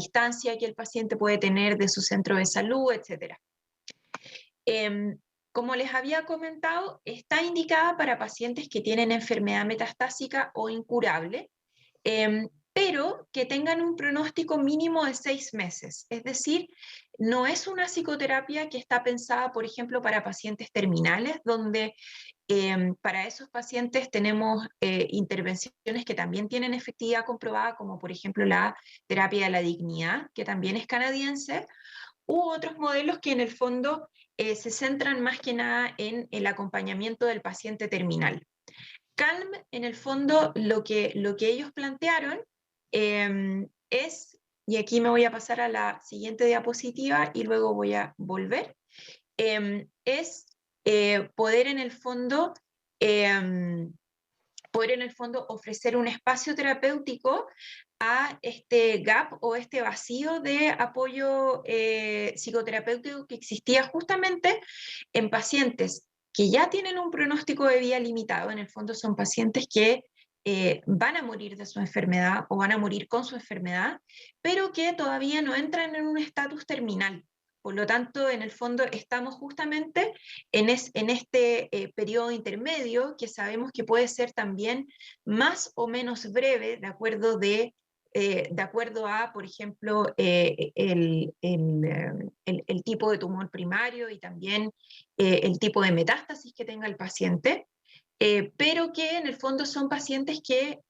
distancia que el paciente puede tener de su centro de salud, etc. Como les había comentado, está indicada para pacientes que tienen enfermedad metastásica o incurable, pero que tengan un pronóstico mínimo de 6 meses. Es decir, no es una psicoterapia que está pensada, por ejemplo, para pacientes terminales, donde para esos pacientes tenemos intervenciones que también tienen efectividad comprobada, como por ejemplo la terapia de la dignidad, que también es canadiense, u otros modelos que en el fondo se centran más que nada en el acompañamiento del paciente terminal. CALM, en el fondo, lo que ellos plantearon es, y aquí me voy a pasar a la siguiente diapositiva y luego voy a volver, es poder en el fondo ofrecer un espacio terapéutico a este gap o este vacío de apoyo psicoterapéutico que existía justamente en pacientes que ya tienen un pronóstico de vida limitado. En el fondo son pacientes que van a morir de su enfermedad o van a morir con su enfermedad, pero que todavía no entran en un estatus terminal. Por lo tanto, en el fondo estamos justamente en este periodo intermedio, que sabemos que puede ser también más o menos breve, de acuerdo a, por ejemplo, el tipo de tumor primario y también el tipo de metástasis que tenga el paciente, pero que en el fondo son pacientes que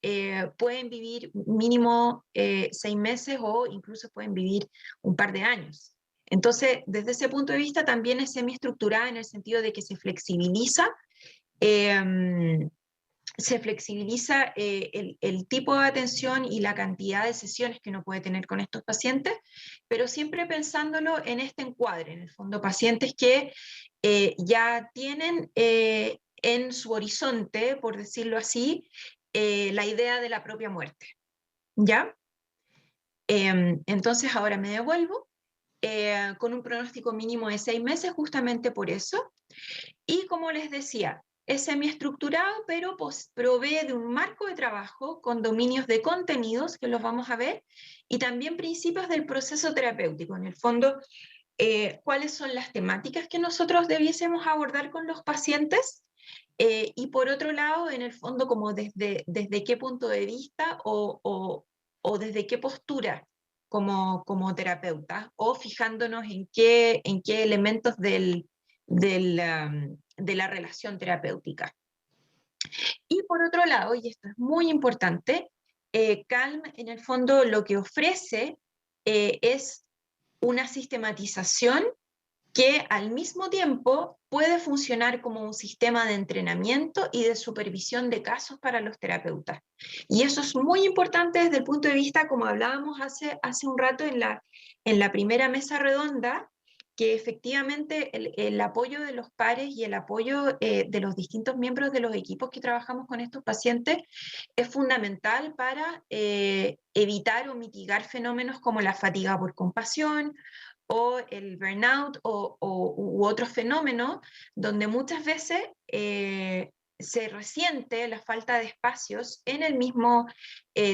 pueden vivir mínimo 6 meses o incluso pueden vivir un par de años. Entonces, desde ese punto de vista también es semiestructurada en el sentido de que eh, el tipo de atención y la cantidad de sesiones que uno puede tener con estos pacientes, pero siempre pensándolo en este encuadre, en el fondo pacientes que ya tienen en su horizonte, por decirlo así, la idea de la propia muerte. ¿Ya? Entonces ahora me devuelvo con un pronóstico mínimo de 6 meses, justamente por eso. Y como les decía, es semiestructurado, pero provee de un marco de trabajo con dominios de contenidos, que los vamos a ver, y también principios del proceso terapéutico. En el fondo, cuáles son las temáticas que nosotros debiésemos abordar con los pacientes, y por otro lado, en el fondo, como desde qué punto de vista o desde qué postura como terapeuta, o fijándonos en qué elementos de la relación terapéutica. Y por otro lado, y esto es muy importante, CALM en el fondo lo que ofrece es una sistematización que al mismo tiempo puede funcionar como un sistema de entrenamiento y de supervisión de casos para los terapeutas. Y eso es muy importante desde el punto de vista, como hablábamos hace un rato en la primera mesa redonda, que efectivamente el apoyo de los pares y el apoyo de los distintos miembros de los equipos que trabajamos con estos pacientes es fundamental para evitar o mitigar fenómenos como la fatiga por compasión o el burnout u otros fenómenos donde muchas veces se resiente la falta de espacios en el mismo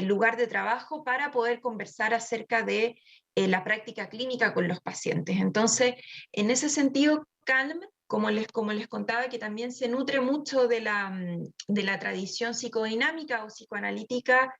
lugar de trabajo para poder conversar acerca de la práctica clínica con los pacientes. Entonces, en ese sentido, CALM, como les contaba, que también se nutre mucho de la tradición psicodinámica o psicoanalítica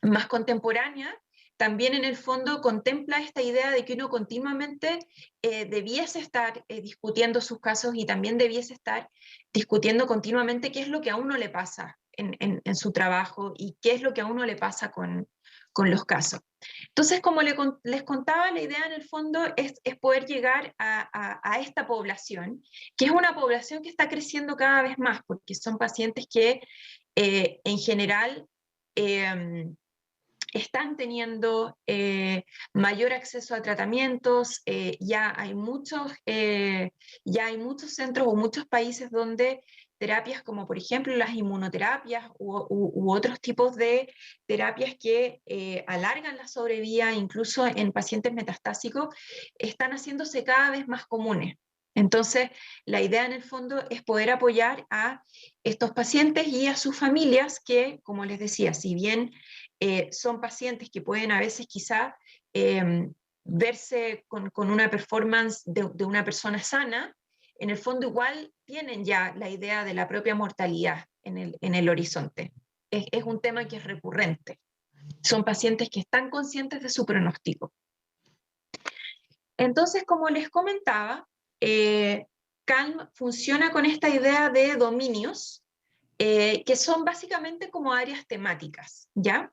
más contemporánea, también en el fondo contempla esta idea de que uno continuamente debiese estar discutiendo sus casos y también debiese estar discutiendo continuamente qué es lo que a uno le pasa en su trabajo y qué es lo que a uno le pasa con los casos. Entonces, como les contaba, la idea en el fondo es poder llegar a esta población, que es una población que está creciendo cada vez más, porque son pacientes que en general están teniendo mayor acceso a tratamientos, ya hay muchos centros o muchos países donde terapias como por ejemplo las inmunoterapias u otros tipos de terapias que alargan la sobrevida, incluso en pacientes metastásicos, están haciéndose cada vez más comunes. Entonces, la idea en el fondo es poder apoyar a estos pacientes y a sus familias que, como les decía, si bien son pacientes que pueden a veces quizá verse con una performance de una persona sana, en el fondo igual tienen ya la idea de la propia mortalidad en el horizonte. Es un tema que es recurrente. Son pacientes que están conscientes de su pronóstico. Entonces, como les comentaba, Calm funciona con esta idea de dominios, que son básicamente como áreas temáticas, ¿ya?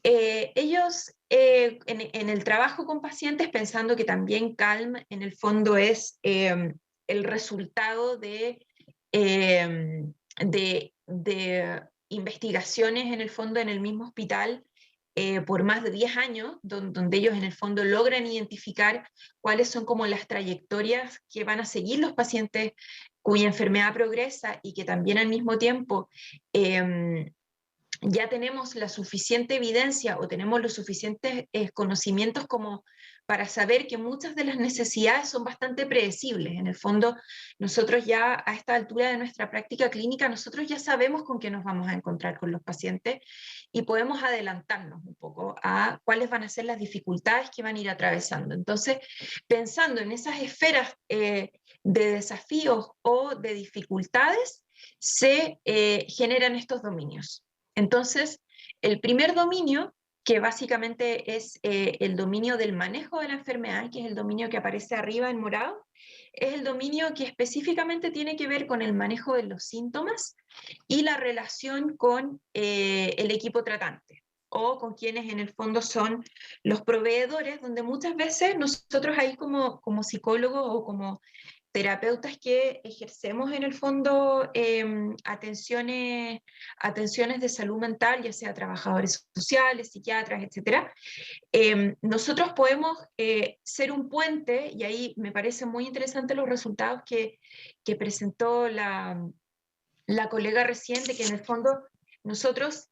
Ellos, en el trabajo con pacientes, pensando que también Calm en el fondo es el resultado de investigaciones en el fondo en el mismo hospital por más de 10 años, donde ellos en el fondo logran identificar cuáles son como las trayectorias que van a seguir los pacientes cuya enfermedad progresa y que también al mismo tiempo ya tenemos la suficiente evidencia o tenemos los suficientes conocimientos como para saber que muchas de las necesidades son bastante predecibles. En el fondo, nosotros ya a esta altura de nuestra práctica clínica, nosotros ya sabemos con qué nos vamos a encontrar con los pacientes y podemos adelantarnos un poco a cuáles van a ser las dificultades que van a ir atravesando. Entonces, pensando en esas esferas de desafíos o de dificultades, se generan estos dominios. Entonces, el primer dominio, que básicamente es el dominio del manejo de la enfermedad, que es el dominio que aparece arriba en morado, es el dominio que específicamente tiene que ver con el manejo de los síntomas y la relación con el equipo tratante o con quienes en el fondo son los proveedores, donde muchas veces nosotros ahí como psicólogos o como terapeutas que ejercemos en el fondo atenciones de salud mental, ya sea trabajadores sociales, psiquiatras, etcétera, nosotros podemos ser un puente, y ahí me parecen muy interesantes los resultados que presentó la colega recién, de que en el fondo nosotros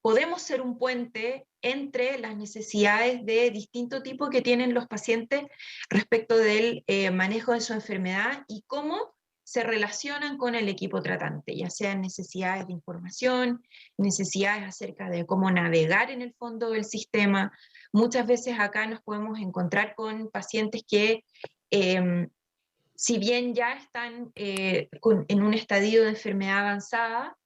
podemos ser un puente entre las necesidades de distinto tipo que tienen los pacientes respecto del manejo de su enfermedad y cómo se relacionan con el equipo tratante, ya sean necesidades de información, necesidades acerca de cómo navegar en el fondo del sistema. Muchas veces acá nos podemos encontrar con pacientes que si bien ya están en un estadio de enfermedad avanzada,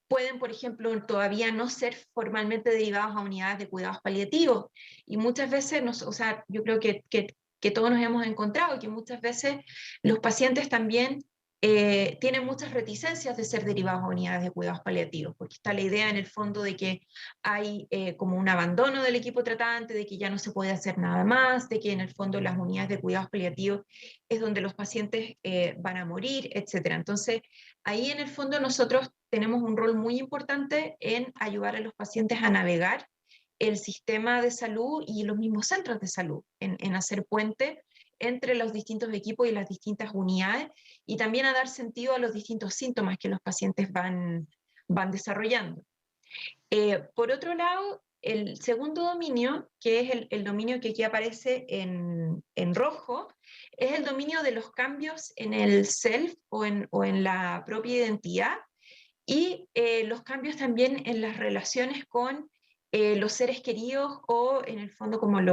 pueden, por ejemplo, todavía no ser formalmente derivados a unidades de cuidados paliativos. Y muchas veces, o sea, yo creo que todos nos hemos encontrado que muchas veces los pacientes también tienen muchas reticencias de ser derivados a unidades de cuidados paliativos, porque está la idea en el fondo de que hay como un abandono del equipo tratante, de que ya no se puede hacer nada más, de que en el fondo las unidades de cuidados paliativos es donde los pacientes van a morir, etc. Entonces, ahí en el fondo nosotros tenemos un rol muy importante en ayudar a los pacientes a navegar el sistema de salud y los mismos centros de salud, en hacer puente entre los distintos equipos y las distintas unidades, y también a dar sentido a los distintos síntomas que los pacientes van desarrollando. Por otro lado, el segundo dominio, que es el dominio que aquí aparece en rojo, es el dominio de los cambios en el self o en la propia identidad y los cambios también en las relaciones con los seres queridos o en el fondo como el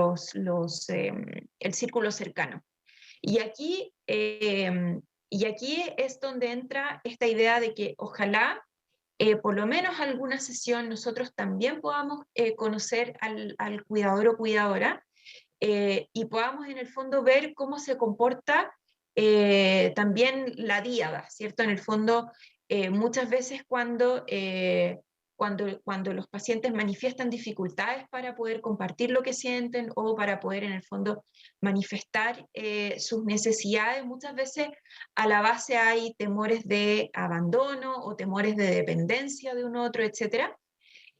círculo cercano. Y aquí es donde entra esta idea de que ojalá por lo menos alguna sesión nosotros también podamos conocer al cuidador o cuidadora y podamos en el fondo ver cómo se comporta también la díada, ¿cierto? En el fondo, muchas veces cuando los pacientes manifiestan dificultades para poder compartir lo que sienten o para poder en el fondo manifestar sus necesidades, muchas veces a la base hay temores de abandono o temores de dependencia de un otro, etcétera.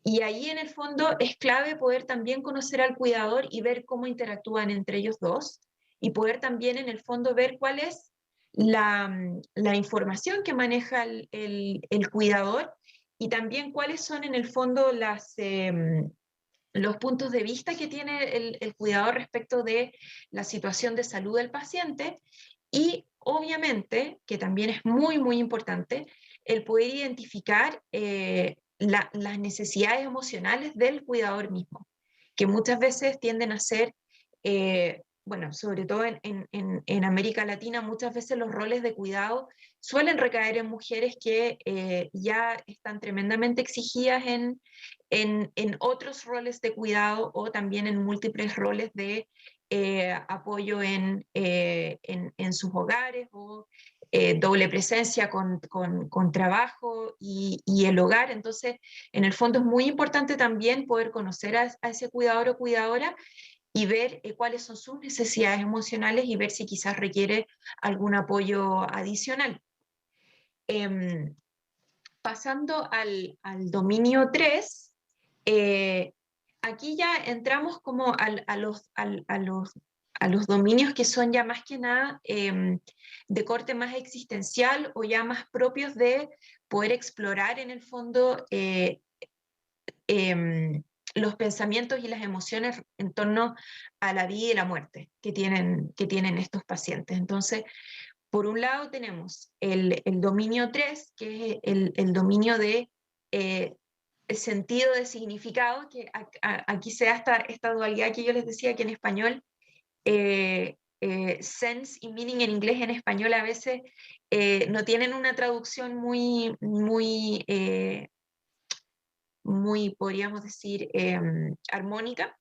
Y ahí en el fondo es clave poder también conocer al cuidador y ver cómo interactúan entre ellos dos y poder también en el fondo ver cuál es la información que maneja el cuidador y también cuáles son en el fondo los puntos de vista que tiene el cuidador respecto de la situación de salud del paciente y obviamente, que también es muy, muy importante, el poder identificar las necesidades emocionales del cuidador mismo, que muchas veces tienden a ser, bueno, sobre todo en América Latina, muchas veces los roles de cuidado suelen recaer en mujeres que ya están tremendamente exigidas en otros roles de cuidado o también en múltiples roles de apoyo en sus hogares o doble presencia con trabajo y el hogar. Entonces, en el fondo es muy importante también poder conocer a ese cuidador o cuidadora y ver cuáles son sus necesidades emocionales y ver si quizás requiere algún apoyo adicional. Em, Pasando al dominio 3, aquí ya entramos como a los dominios que son ya más que nada de corte más existencial o ya más propios de poder explorar en el fondo em, los pensamientos y las emociones en torno a la vida y la muerte que tienen estos pacientes. Entonces, por un lado tenemos el dominio 3, que es el dominio de el sentido de significado, que aquí se da esta dualidad que yo les decía que en español, sense y meaning en inglés, en español a veces no tienen una traducción muy podríamos decir, armónica,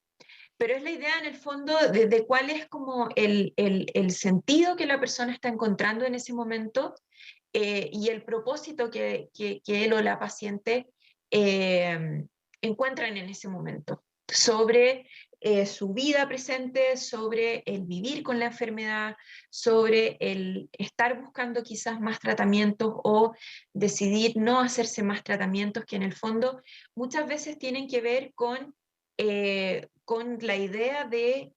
pero es la idea en el fondo de cuál es como el sentido que la persona está encontrando en ese momento y el propósito que él o la paciente eh, encuentran en ese momento sobre su vida presente, sobre el vivir con la enfermedad, sobre el estar buscando quizás más tratamientos o decidir no hacerse más tratamientos que en el fondo muchas veces tienen que ver con la idea de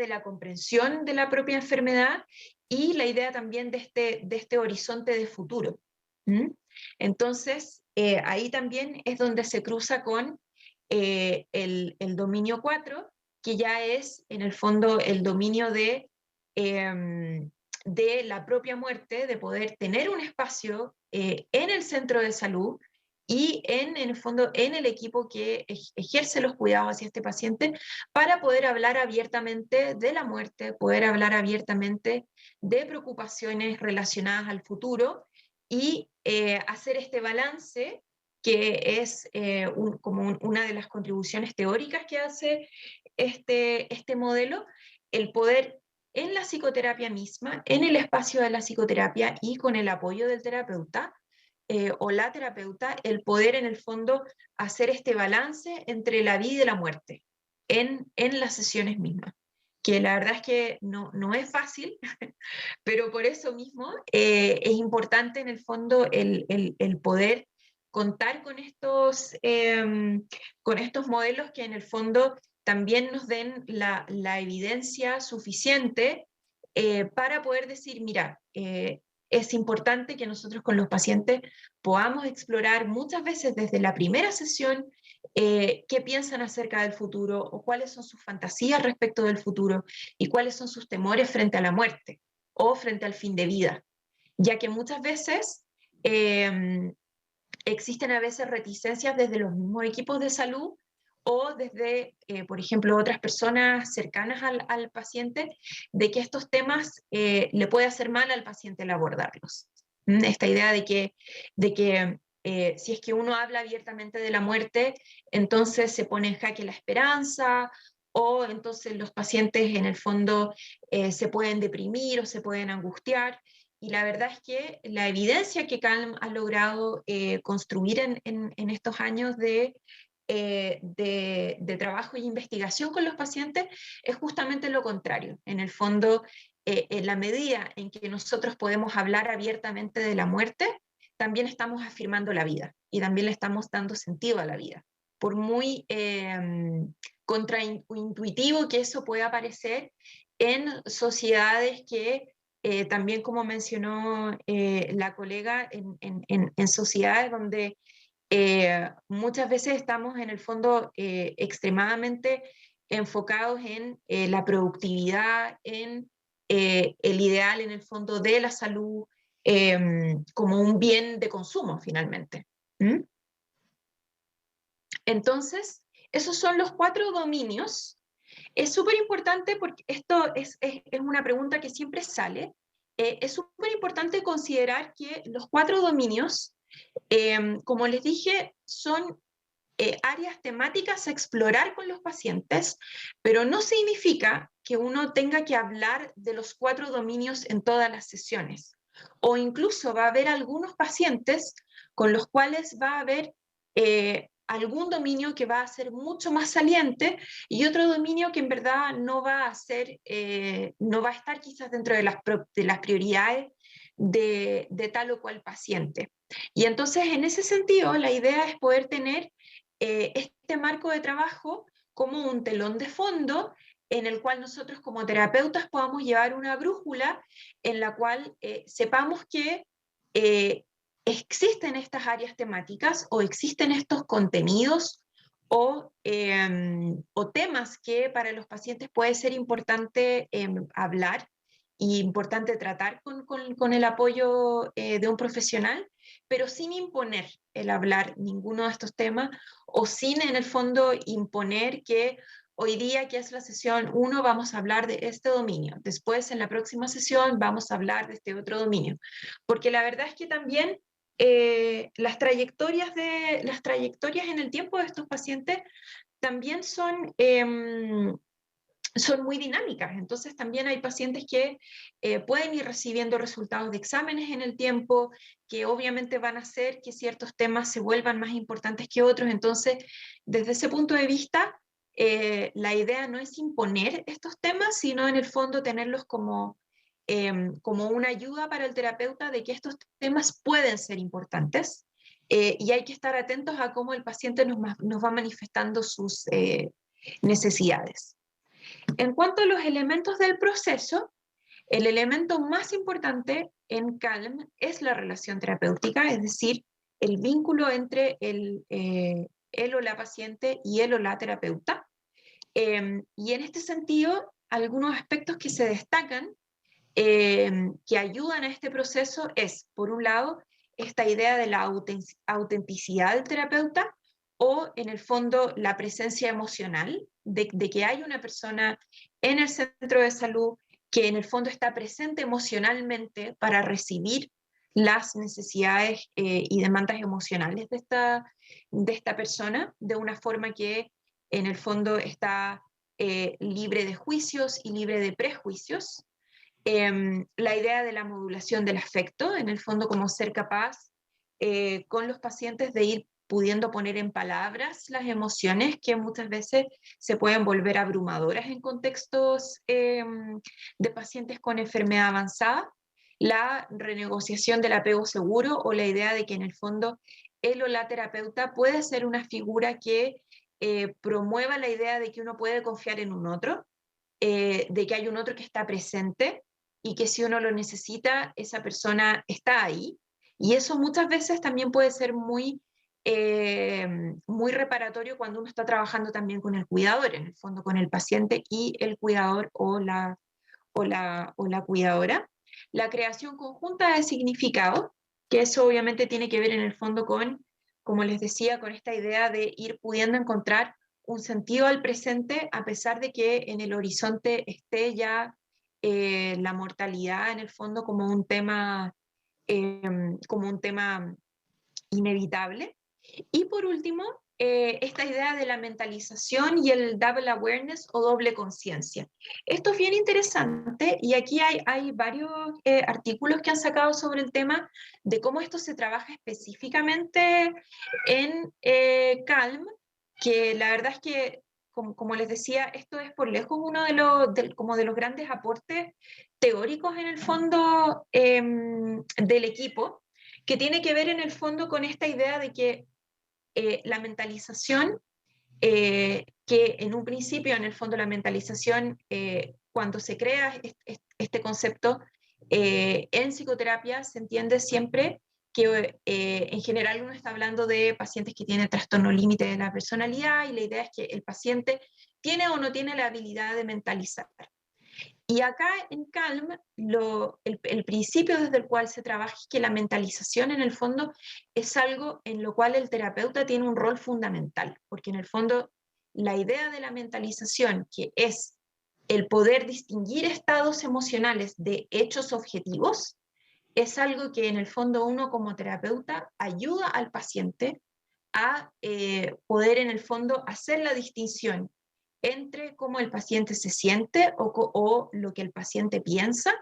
la comprensión de la propia enfermedad y la idea también de este horizonte de futuro. ¿Mm? Entonces, ahí también es donde se cruza con el dominio 4, que ya es en el fondo el dominio de la propia muerte, de poder tener un espacio en el centro de salud y en el fondo en el equipo que ejerce los cuidados hacia este paciente para poder hablar abiertamente de la muerte, poder hablar abiertamente de preocupaciones relacionadas al futuro y hacer este balance que es una de las contribuciones teóricas que hace este modelo, el poder en la psicoterapia misma, en el espacio de la psicoterapia y con el apoyo del terapeuta o la terapeuta, el poder en el fondo hacer este balance entre la vida y la muerte en las sesiones mismas, que la verdad es que no es fácil, pero por eso mismo es importante en el fondo el poder contar con estos modelos que en el fondo también nos den la evidencia suficiente para poder decir, mira, es importante que nosotros con los pacientes podamos explorar muchas veces desde la primera sesión qué piensan acerca del futuro o cuáles son sus fantasías respecto del futuro y cuáles son sus temores frente a la muerte o frente al fin de vida, ya que muchas veces existen a veces reticencias desde los mismos equipos de salud o desde, por ejemplo, otras personas cercanas al paciente, de que estos temas le puede hacer mal al paciente el abordarlos. Esta idea de que si es que uno habla abiertamente de la muerte, entonces se pone en jaque la esperanza, o entonces los pacientes en el fondo se pueden deprimir o se pueden angustiar. Y la verdad es que la evidencia que Calm ha logrado construir en estos años de trabajo y investigación con los pacientes es justamente lo contrario. En el fondo, en la medida en que nosotros podemos hablar abiertamente de la muerte, también estamos afirmando la vida y también le estamos dando sentido a la vida. Por muy contraintuitivo que eso pueda parecer en sociedades que también como mencionó la colega, en sociedades donde muchas veces estamos en el fondo extremadamente enfocados en la productividad, en el ideal en el fondo de la salud como un bien de consumo finalmente. ¿Mm? Entonces, esos son los 4 dominios. Es súper importante porque esto es una pregunta que siempre sale. Es súper importante considerar que los 4 dominios, como les dije, son áreas temáticas a explorar con los pacientes, pero no significa que uno tenga que hablar de los 4 dominios en todas las sesiones. O incluso va a haber algunos pacientes con los cuales va a haber algún dominio que va a ser mucho más saliente y otro dominio que en verdad no va a ser, no va a estar quizás dentro de las prioridades de tal o cual paciente. Y entonces, en ese sentido, la idea es poder tener este marco de trabajo como un telón de fondo en el cual nosotros como terapeutas podamos llevar una brújula en la cual sepamos que eh, existen estas áreas temáticas o existen estos contenidos o temas que para los pacientes puede ser importante hablar y importante tratar con el apoyo de un profesional, pero sin imponer el hablar ninguno de estos temas o sin en el fondo imponer que hoy día, que es la sesión 1, vamos a hablar de este dominio, después en la próxima sesión vamos a hablar de este otro dominio, porque la verdad es que también las trayectorias en el tiempo de estos pacientes también son muy dinámicas. Entonces también hay pacientes que pueden ir recibiendo resultados de exámenes en el tiempo, que obviamente van a hacer que ciertos temas se vuelvan más importantes que otros. Entonces, desde ese punto de vista, la idea no es imponer estos temas, sino en el fondo tenerlos como una ayuda para el terapeuta de que estos temas pueden ser importantes. Y hay que estar atentos a cómo el paciente nos va manifestando sus necesidades. En cuanto a los elementos del proceso, el elemento más importante en CALM es la relación terapéutica, es decir, el vínculo entre él o la paciente y él o la terapeuta. Y en este sentido, algunos aspectos que se destacan, que ayudan a este proceso, es, por un lado, esta idea de la autenticidad del terapeuta o, en el fondo, la presencia emocional de que hay una persona en el centro de salud que en el fondo está presente emocionalmente para recibir las necesidades y demandas emocionales de esta persona de una forma que en el fondo está libre de juicios y libre de prejuicios. La idea de la modulación del afecto, en el fondo como ser capaz con los pacientes de ir pudiendo poner en palabras las emociones que muchas veces se pueden volver abrumadoras en contextos de pacientes con enfermedad avanzada, la renegociación del apego seguro o la idea de que en el fondo él o la terapeuta puede ser una figura que promueva la idea de que uno puede confiar en un otro, de que hay un otro que está presente y que si uno lo necesita, esa persona está ahí. Y eso muchas veces también puede ser muy reparatorio cuando uno está trabajando también con el cuidador, en el fondo con el paciente y el cuidador o la cuidadora. La creación conjunta de significado, que eso obviamente tiene que ver en el fondo con, como les decía, con esta idea de ir pudiendo encontrar un sentido al presente a pesar de que en el horizonte esté ya la mortalidad en el fondo como un tema inevitable. Y por último, esta idea de la mentalización y el double awareness o doble conciencia. Esto es bien interesante y aquí hay varios artículos que han sacado sobre el tema de cómo esto se trabaja específicamente en CALM, que la verdad es que, como les decía, esto es por lejos uno como de los grandes aportes teóricos en el fondo del equipo, que tiene que ver en el fondo con esta idea de que la mentalización, que en un principio, en el fondo, la mentalización, cuando se crea este concepto en psicoterapia, se entiende siempre que en general uno está hablando de pacientes que tienen trastorno límite de la personalidad y la idea es que el paciente tiene o no tiene la habilidad de mentalizar. Y acá en Calm, el principio desde el cual se trabaja es que la mentalización en el fondo es algo en lo cual el terapeuta tiene un rol fundamental, porque en el fondo la idea de la mentalización, que es el poder distinguir estados emocionales de hechos objetivos, es algo que en el fondo uno como terapeuta ayuda al paciente a poder en el fondo hacer la distinción entre cómo el paciente se siente o lo que el paciente piensa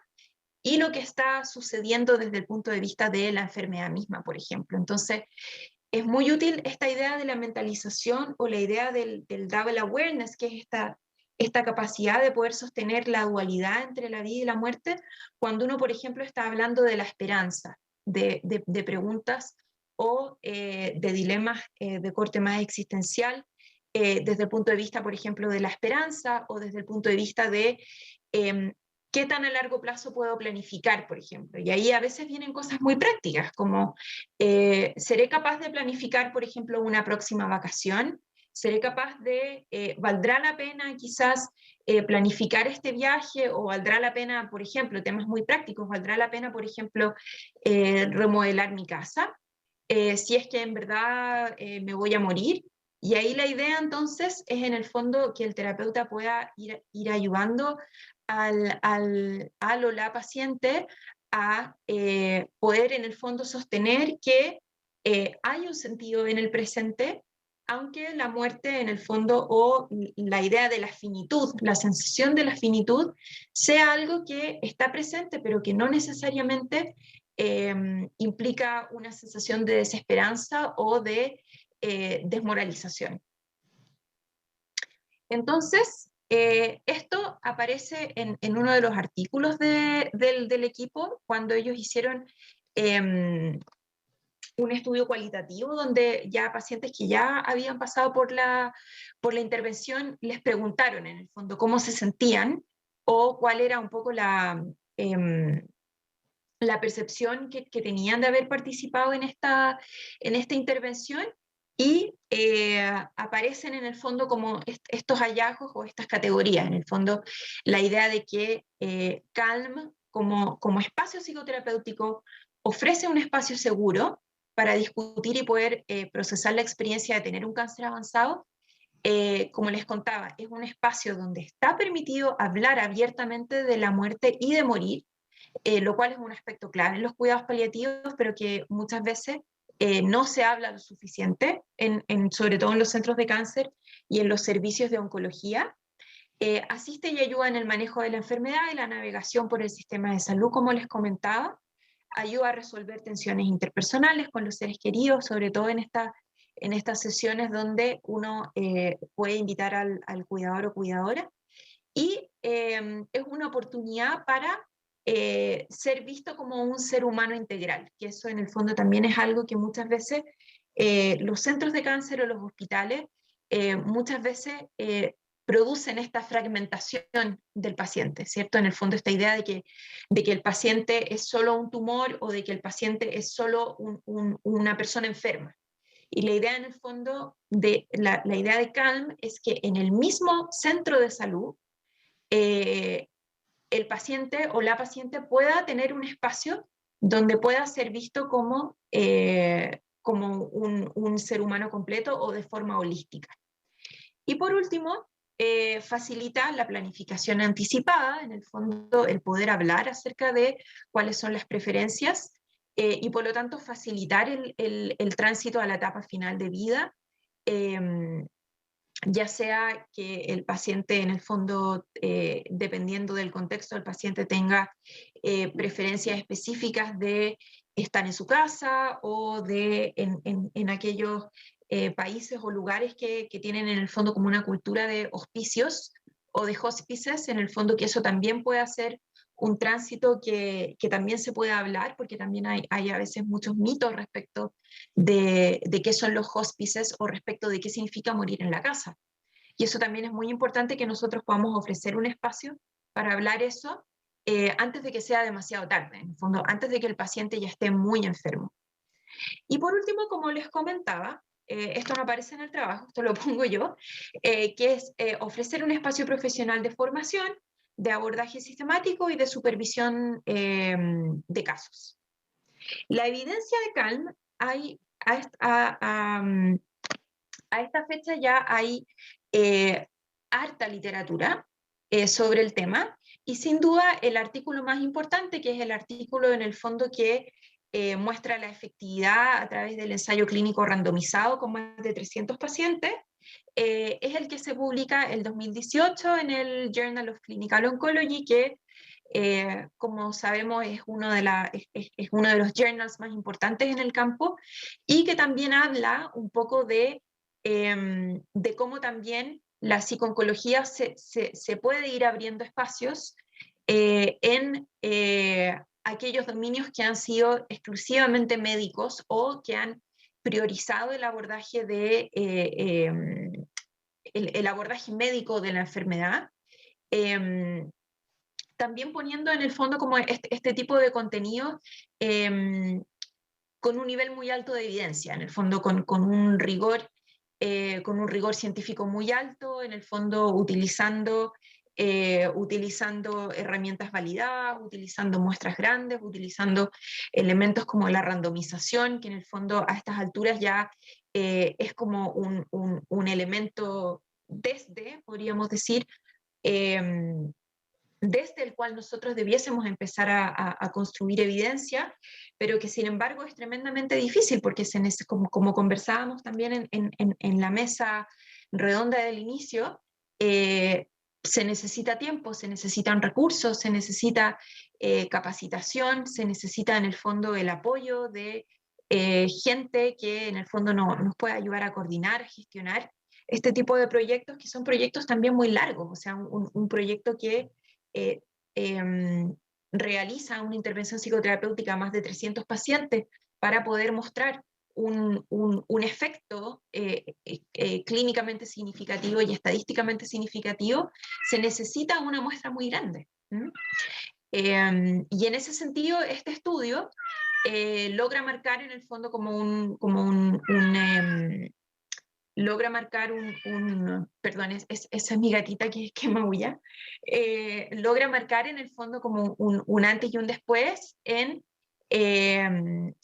y lo que está sucediendo desde el punto de vista de la enfermedad misma, por ejemplo. Entonces, es muy útil esta idea de la mentalización o la idea del double awareness, que es esta capacidad de poder sostener la dualidad entre la vida y la muerte, cuando uno, por ejemplo, está hablando de la esperanza, de preguntas o de dilemas de corte más existencial, desde el punto de vista, por ejemplo, de la esperanza o desde el punto de vista de qué tan a largo plazo puedo planificar, por ejemplo. Y ahí a veces vienen cosas muy prácticas, como ¿seré capaz de planificar, por ejemplo, una próxima vacación? ¿Seré capaz de, valdrá la pena quizás planificar este viaje o valdrá la pena, por ejemplo, temas muy prácticos, valdrá la pena, por ejemplo, remodelar mi casa? Si es que en verdad me voy a morir. Y ahí la idea entonces es en el fondo que el terapeuta pueda ir ayudando al o la paciente a poder en el fondo sostener que hay un sentido en el presente, aunque la muerte en el fondo o la idea de la finitud, la sensación de la finitud, sea algo que está presente, pero que no necesariamente implica una sensación de desesperanza o de desmoralización. Entonces, esto aparece en uno de los artículos del equipo cuando ellos hicieron un estudio cualitativo donde ya pacientes que ya habían pasado por la intervención les preguntaron en el fondo cómo se sentían o cuál era un poco la percepción que tenían de haber participado en esta intervención y aparecen en el fondo como estos hallazgos o estas categorías. En el fondo, la idea de que Calm como espacio psicoterapéutico ofrece un espacio seguro para discutir y poder procesar la experiencia de tener un cáncer avanzado. Como les contaba, es un espacio donde está permitido hablar abiertamente de la muerte y de morir, lo cual es un aspecto clave en los cuidados paliativos, pero que muchas veces no se habla lo suficiente, sobre todo en los centros de cáncer y en los servicios de oncología. Asiste y ayuda en el manejo de la enfermedad y la navegación por el sistema de salud, como les comentaba. Ayuda a resolver tensiones interpersonales con los seres queridos, sobre todo en estas sesiones donde uno puede invitar al cuidador o cuidadora. Y es una oportunidad para ser visto como un ser humano integral, que eso en el fondo también es algo que muchas veces los centros de cáncer o los hospitales muchas veces producen esta fragmentación del paciente, ¿cierto? En el fondo esta idea de que el paciente es solo un tumor o de que el paciente es solo una persona enferma. Y la idea en el fondo de la idea de Calm es que en el mismo centro de salud eh, el paciente o la paciente pueda tener un espacio donde pueda ser visto como un ser humano completo o de forma holística. Y por último, facilita la planificación anticipada, en el fondo el poder hablar acerca de cuáles son las preferencias y por lo tanto facilitar el tránsito a la etapa final de vida, ya sea que el paciente en el fondo, dependiendo del contexto, el paciente tenga preferencias específicas de estar en su casa o en aquellos países o lugares que tienen en el fondo como una cultura de hospicios o de hospices, en el fondo que eso también puede ser un tránsito que también se puede hablar, porque también hay a veces muchos mitos respecto de qué son los hospices o respecto de qué significa morir en la casa. Y eso también es muy importante que nosotros podamos ofrecer un espacio para hablar eso antes de que sea demasiado tarde, en el fondo, antes de que el paciente ya esté muy enfermo. Y por último, como les comentaba, esto no aparece en el trabajo, esto lo pongo yo, que es ofrecer un espacio profesional de formación de abordaje sistemático y de supervisión de casos. La evidencia de CALM, a esta fecha ya hay harta literatura sobre el tema, y sin duda el artículo más importante, que es el artículo en el fondo que muestra la efectividad a través del ensayo clínico randomizado con más de 300 pacientes, es el que se publica el 2018 en el Journal of Clinical Oncology, que como sabemos es es uno de los journals más importantes en el campo, y que también habla un poco de cómo también la psicooncología se puede ir abriendo espacios en aquellos dominios que han sido exclusivamente médicos o que han priorizado el abordaje el abordaje médico de la enfermedad, también poniendo en el fondo como este tipo de contenido con un nivel muy alto de evidencia, en el fondo con un rigor científico muy alto, en el fondo utilizando herramientas validadas, utilizando muestras grandes, utilizando elementos como la randomización, que en el fondo a estas alturas ya es como un elemento podríamos decir, desde el cual nosotros debiésemos empezar a construir evidencia, pero que sin embargo es tremendamente difícil porque como conversábamos también en la mesa redonda del inicio, se necesita tiempo, se necesitan recursos, se necesita capacitación, se necesita en el fondo el apoyo de gente que en el fondo nos pueda ayudar a coordinar, a gestionar este tipo de proyectos, que son proyectos también muy largos, o sea, un proyecto que eh, realiza una intervención psicoterapéutica a más de 300 pacientes para poder mostrar un efecto clínicamente significativo y estadísticamente significativo, se necesita una muestra muy grande. Y en ese sentido, este estudio logra marcar en el fondo logra marcar perdón, esa es mi gatita que maulla, logra marcar en el fondo como un antes y un después en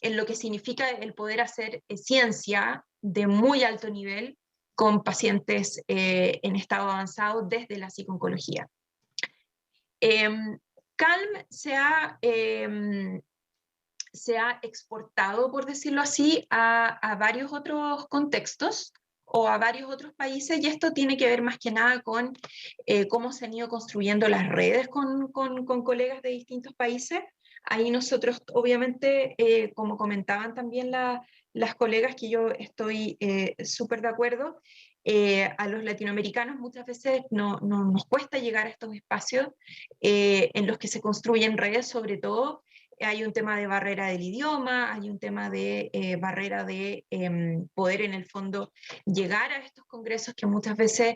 lo que significa el poder hacer ciencia de muy alto nivel con pacientes en estado avanzado desde la psicooncología. CALM se ha exportado, por decirlo así, a varios otros contextos o a varios otros países, y esto tiene que ver más que nada con cómo se han ido construyendo las redes con colegas de distintos países. Ahí nosotros, obviamente, como comentaban también las colegas, que yo estoy súper de acuerdo, a los latinoamericanos muchas veces nos cuesta llegar a estos espacios en los que se construyen redes, sobre todo hay un tema de barrera del idioma, hay un tema de barrera de poder en el fondo llegar a estos congresos que muchas veces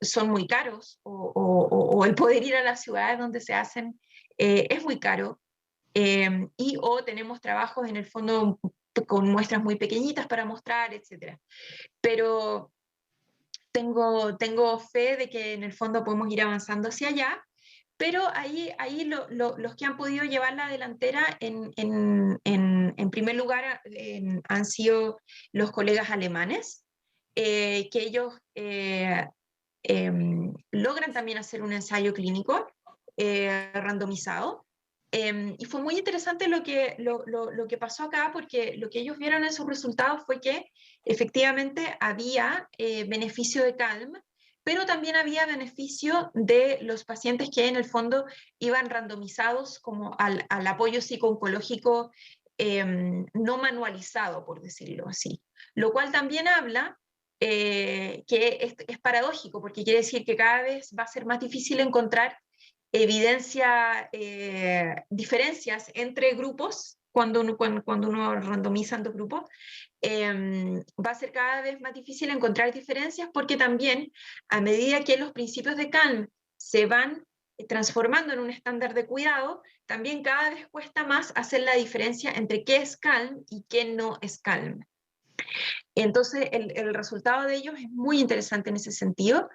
son muy caros, o el poder ir a las ciudades donde se hacen es muy caro, o tenemos trabajos en el fondo con muestras muy pequeñitas para mostrar, etc. Pero tengo fe de que en el fondo podemos ir avanzando hacia allá, pero ahí los que han podido llevar la delantera en primer lugar han sido los colegas alemanes, que ellos logran también hacer un ensayo clínico randomizado. Y fue muy interesante lo que pasó acá, porque lo que ellos vieron en sus resultados fue que efectivamente había beneficio de CALM, pero también había beneficio de los pacientes que en el fondo iban randomizados como al apoyo psicooncológico no manualizado, por decirlo así. Lo cual también habla que es paradójico, porque quiere decir que cada vez va a ser más difícil encontrar diferencias entre grupos cuando uno randomiza en dos grupos. Va a ser cada vez más difícil encontrar diferencias, porque también a medida que los principios de CALM se van transformando en un estándar de cuidado, también cada vez cuesta más hacer la diferencia entre qué es CALM y qué no es CALM. Entonces el resultado de ellos es muy interesante en ese sentido.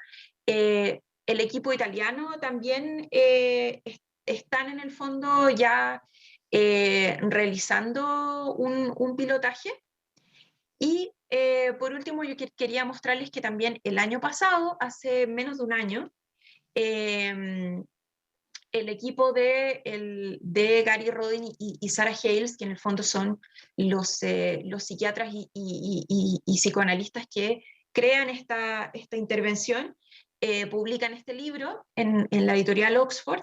El equipo italiano también están en el fondo ya realizando un pilotaje. Y por último, yo quería mostrarles que también el año pasado, hace menos de un año, el equipo de Gary Rodin y Sarah Hales, que en el fondo son los psiquiatras y psicoanalistas que crean esta intervención, publican este libro en la editorial Oxford,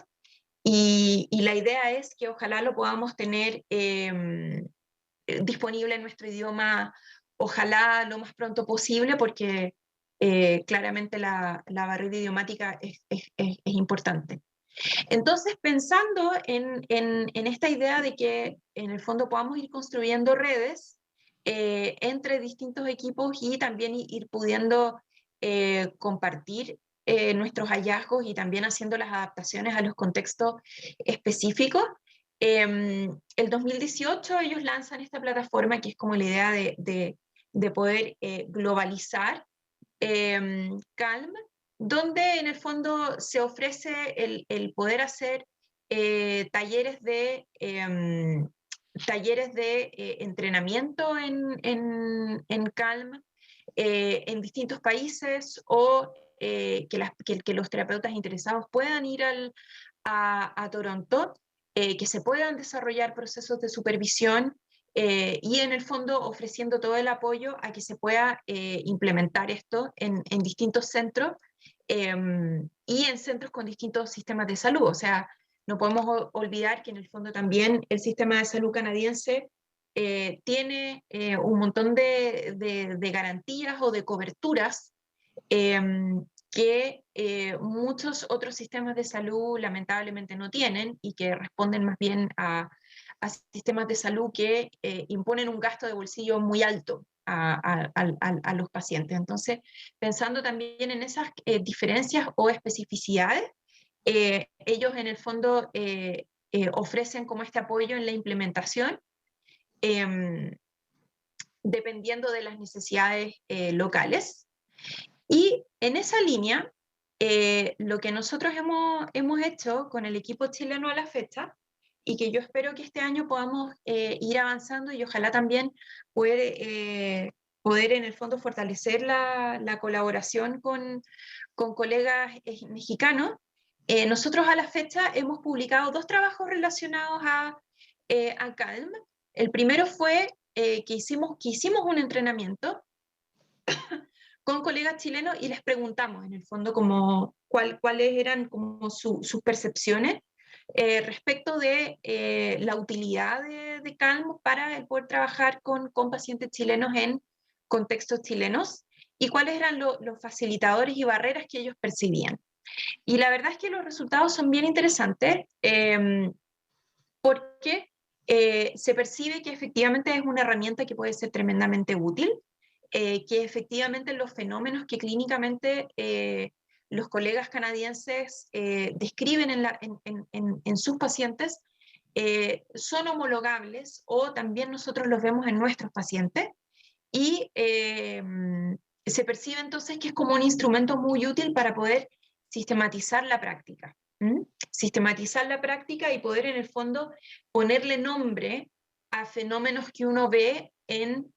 y la idea es que ojalá lo podamos tener disponible en nuestro idioma, ojalá lo más pronto posible, porque claramente la barrera idiomática es importante. Entonces, pensando en esta idea de que en el fondo podamos ir construyendo redes entre distintos equipos y también ir pudiendo compartir nuestros hallazgos y también haciendo las adaptaciones a los contextos específicos. El 2018 ellos lanzan esta plataforma que es como la idea de poder globalizar Calm, donde en el fondo se ofrece el poder hacer talleres de entrenamiento en Calm en distintos países, o que los terapeutas interesados puedan ir a Toronto, que se puedan desarrollar procesos de supervisión y en el fondo ofreciendo todo el apoyo a que se pueda implementar esto en distintos centros y en centros con distintos sistemas de salud. O sea, no podemos olvidar que en el fondo también el sistema de salud canadiense tiene un montón de garantías o de coberturas que muchos otros sistemas de salud lamentablemente no tienen, y que responden más bien a sistemas de salud que imponen un gasto de bolsillo muy alto a los pacientes. Entonces, pensando también en esas diferencias o especificidades, ellos en el fondo ofrecen como este apoyo en la implementación, dependiendo de las necesidades locales. Y en esa línea, lo que nosotros hemos hecho con el equipo chileno a la fecha, y que yo espero que este año podamos ir avanzando y ojalá también poder en el fondo fortalecer la colaboración con colegas mexicanos. Nosotros a la fecha hemos publicado 2 trabajos relacionados a Calm. El primero fue que hicimos un entrenamiento con colegas chilenos y les preguntamos en el fondo como cuáles eran como sus percepciones respecto de la utilidad de Calm para el poder trabajar con pacientes chilenos en contextos chilenos, y cuáles eran los facilitadores y barreras que ellos percibían. Y la verdad es que los resultados son bien interesantes porque se percibe que efectivamente es una herramienta que puede ser tremendamente útil, que efectivamente los fenómenos que clínicamente los colegas canadienses describen en sus pacientes son homologables, o también nosotros los vemos en nuestros pacientes, y se percibe entonces que es como un instrumento muy útil para poder sistematizar la práctica. Sistematizar la práctica y poder en el fondo ponerle nombre a fenómenos que uno ve en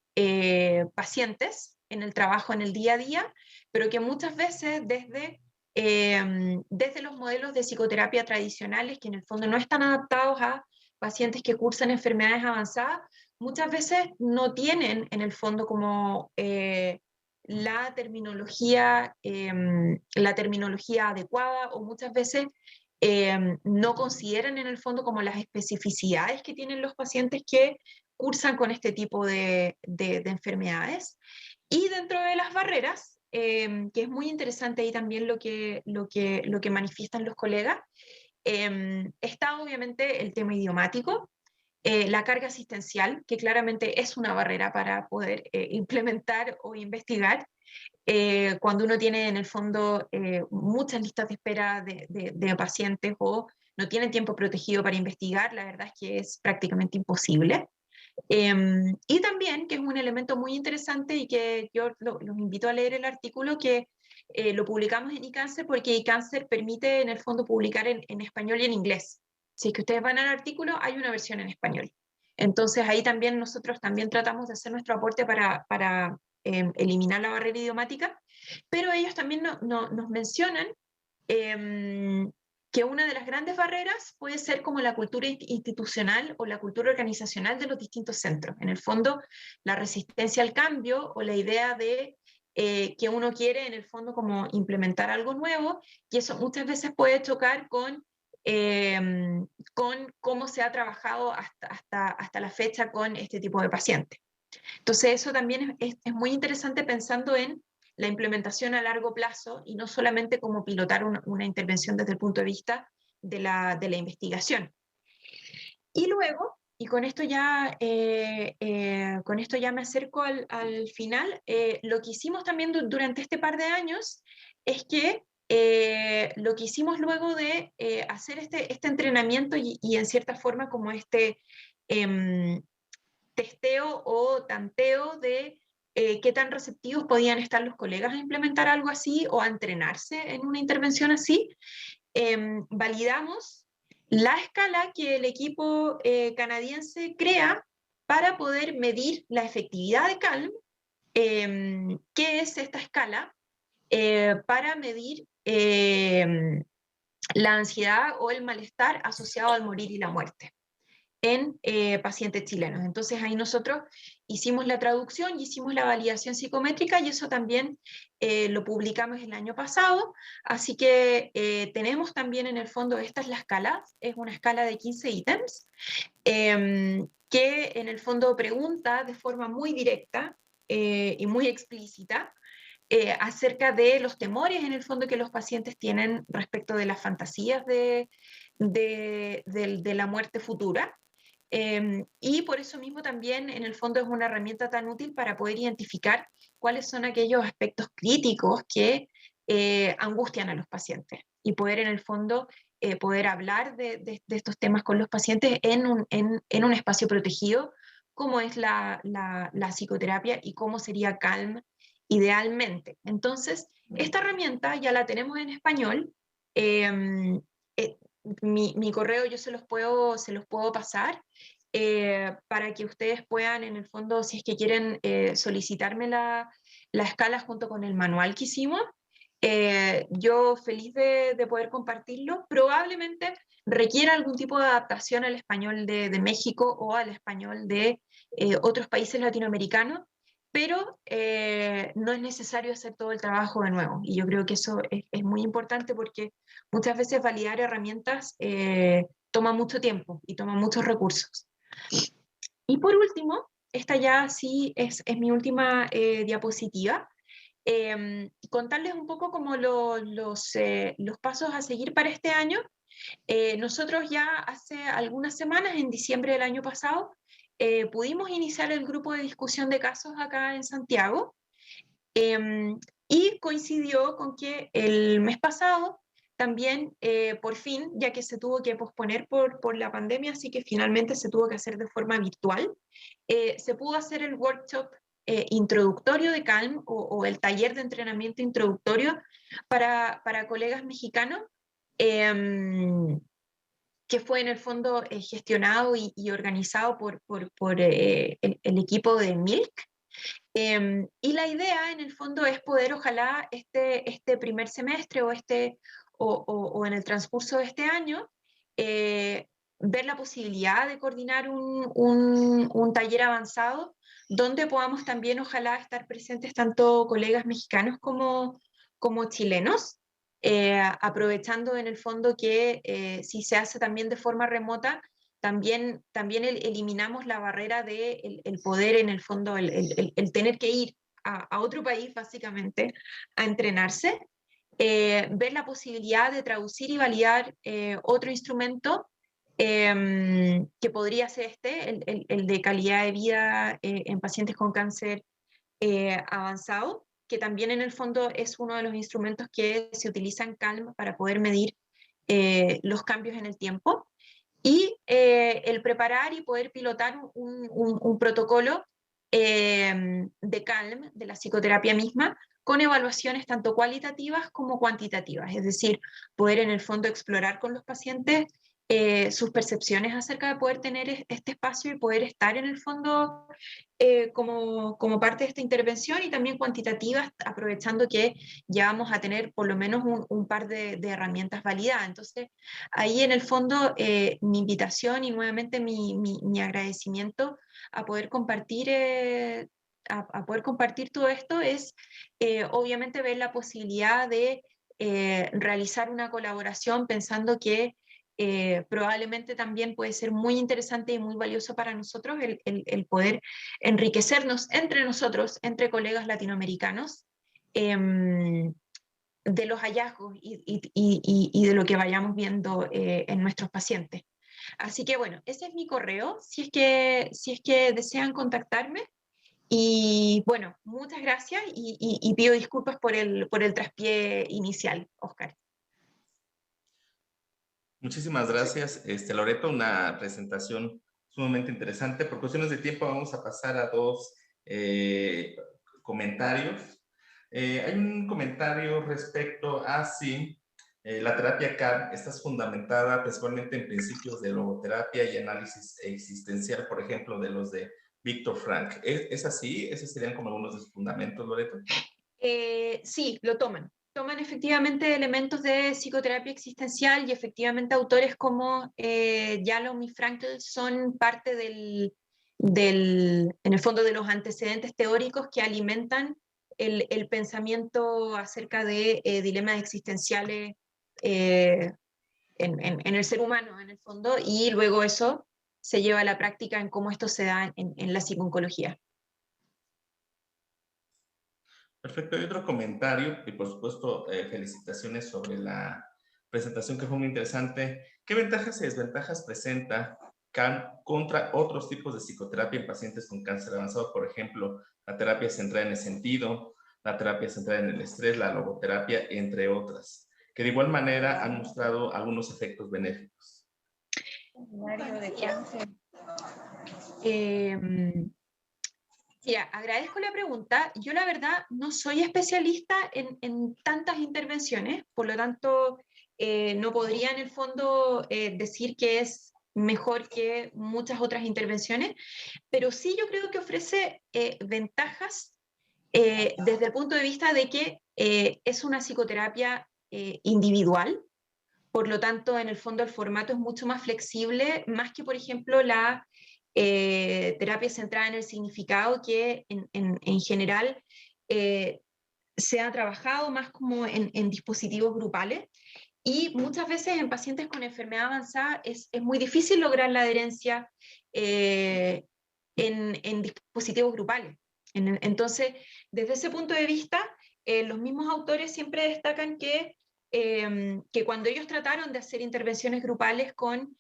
pacientes, en el trabajo, en el día a día, pero que muchas veces desde los modelos de psicoterapia tradicionales, que en el fondo no están adaptados a pacientes que cursan enfermedades avanzadas, muchas veces no tienen en el fondo como la terminología adecuada, o muchas veces no consideran en el fondo como las especificidades que tienen los pacientes que cursan con este tipo de enfermedades. Y dentro de las barreras, que es muy interesante ahí también lo que manifiestan los colegas, está obviamente el tema idiomático, la carga asistencial, que claramente es una barrera para poder implementar o investigar, cuando uno tiene en el fondo muchas listas de espera de pacientes, o no tiene tiempo protegido para investigar, la verdad es que es prácticamente imposible. Y también, que es un elemento muy interesante y que yo los invito a leer el artículo, que lo publicamos en eCáncer porque eCáncer permite en el fondo publicar en español y en inglés. Si es que ustedes van al artículo, hay una versión en español. Entonces ahí también nosotros también tratamos de hacer nuestro aporte para eliminar la barrera idiomática, pero ellos también nos mencionan que una de las grandes barreras puede ser como la cultura institucional o la cultura organizacional de los distintos centros. En el fondo, la resistencia al cambio o la idea de que uno quiere en el fondo como implementar algo nuevo, y eso muchas veces puede chocar con cómo se ha trabajado hasta la fecha con este tipo de pacientes. Entonces eso también es muy interesante pensando en la implementación a largo plazo y no solamente como pilotar una intervención desde el punto de vista de la investigación. Y luego, y con esto ya me acerco al final, lo que hicimos también durante este par de años es que lo que hicimos luego de hacer este entrenamiento y en cierta forma como em, testeo o tanteo de qué tan receptivos podían estar los colegas a implementar algo así o a entrenarse en una intervención así, validamos la escala que el equipo canadiense crea para poder medir la efectividad de Calm. ¿Qué es esta escala? Para medir la ansiedad o el malestar asociado al morir y la muerte en pacientes chilenos. Entonces ahí nosotros hicimos la traducción y hicimos la validación psicométrica y eso también lo publicamos el año pasado, así que tenemos también en el fondo, esta es la escala, es una escala de 15 ítems, que en el fondo pregunta de forma muy directa y muy explícita acerca de los temores en el fondo que los pacientes tienen respecto de las fantasías de la muerte futura. Y por eso mismo también en el fondo es una herramienta tan útil para poder identificar cuáles son aquellos aspectos críticos que angustian a los pacientes y poder en el fondo poder hablar de estos temas con los pacientes en un espacio protegido como es la psicoterapia y cómo sería Calm idealmente. Entonces, esta herramienta ya la tenemos en español. Eh, mi correo yo se los puedo pasar para que ustedes puedan, en el fondo, si es que quieren solicitarme la escala junto con el manual que hicimos, yo feliz de poder compartirlo. Probablemente requiera algún tipo de adaptación al español de México o al español de otros países latinoamericanos, pero no es necesario hacer todo el trabajo de nuevo. Y yo creo que eso es muy importante porque muchas veces validar herramientas toma mucho tiempo y toma muchos recursos. Y por último, esta ya sí es mi última diapositiva. Contarles un poco como los pasos a seguir para este año. Nosotros ya hace algunas semanas, en diciembre del año pasado, pudimos iniciar el grupo de discusión de casos acá en Santiago. Y coincidió con que el mes pasado también, por fin, ya que se tuvo que posponer por la pandemia, así que finalmente se tuvo que hacer de forma virtual, se pudo hacer el workshop introductorio de Calm o el taller de entrenamiento introductorio para colegas mexicanos, que fue en el fondo gestionado y organizado por el equipo de Milk. Y la idea en el fondo es poder, ojalá, este primer semestre o en el transcurso de este año, ver la posibilidad de coordinar un taller avanzado donde podamos también, ojalá, estar presentes tanto colegas mexicanos como chilenos, aprovechando en el fondo que si se hace también de forma remota, también eliminamos la barrera de el poder, en el fondo, el tener que ir a otro país, básicamente, a entrenarse, ver la posibilidad de traducir y validar otro instrumento que podría ser el de calidad de vida en pacientes con cáncer avanzado, que también en el fondo es uno de los instrumentos que se utiliza en Calm para poder medir los cambios en el tiempo. Y el preparar y poder pilotar un protocolo de Calm, de la psicoterapia misma, con evaluaciones tanto cualitativas como cuantitativas, es decir, poder en el fondo explorar con los pacientes sus percepciones acerca de poder tener este espacio y poder estar en el fondo como parte de esta intervención, y también cuantitativas, aprovechando que ya vamos a tener por lo menos un par de herramientas validadas. Entonces, ahí en el fondo mi invitación y nuevamente mi agradecimiento a poder compartir. A poder compartir todo esto es obviamente ver la posibilidad de realizar una colaboración, pensando que probablemente también puede ser muy interesante y muy valioso para nosotros el poder enriquecernos entre nosotros, entre colegas latinoamericanos, de los hallazgos y de lo que vayamos viendo en nuestros pacientes. Así que bueno, ese es mi correo, si es que desean contactarme. Y bueno, muchas gracias y pido disculpas por el traspié inicial, Oscar. Muchísimas gracias, Loreto, una presentación sumamente interesante. Por cuestiones de tiempo vamos a pasar a dos comentarios. Hay un comentario respecto a si la terapia CAM está fundamentada principalmente en principios de logoterapia y análisis existencial, por ejemplo, de los de Víctor Frank. ¿Es así? ¿Esos serían como algunos de sus fundamentos, Loreto? Sí, lo toman. Toman efectivamente elementos de psicoterapia existencial, y efectivamente autores como Yalom y Frankl son parte en el fondo, de los antecedentes teóricos que alimentan el pensamiento acerca de dilemas existenciales en el ser humano, en el fondo, y luego eso se lleva a la práctica en cómo esto se da en la psiconcología. Perfecto. Y otro comentario, y por supuesto, felicitaciones sobre la presentación, que fue muy interesante. ¿Qué ventajas y desventajas presenta CAM contra otros tipos de psicoterapia en pacientes con cáncer avanzado? Por ejemplo, la terapia centrada en el sentido, la terapia centrada en el estrés, la logoterapia, entre otras, que de igual manera han mostrado algunos efectos benéficos. De cáncer. Mira, agradezco la pregunta. Yo la verdad no soy especialista en tantas intervenciones, por lo tanto no podría en el fondo decir que es mejor que muchas otras intervenciones, pero sí yo creo que ofrece ventajas desde el punto de vista de que es una psicoterapia individual. Por lo tanto, en el fondo el formato es mucho más flexible, más que, por ejemplo, la terapia centrada en el significado, que en general se ha trabajado más como en dispositivos grupales. Y muchas veces en pacientes con enfermedad avanzada es muy difícil lograr la adherencia en dispositivos grupales. Entonces, desde ese punto de vista, los mismos autores siempre destacan que cuando ellos trataron de hacer intervenciones grupales con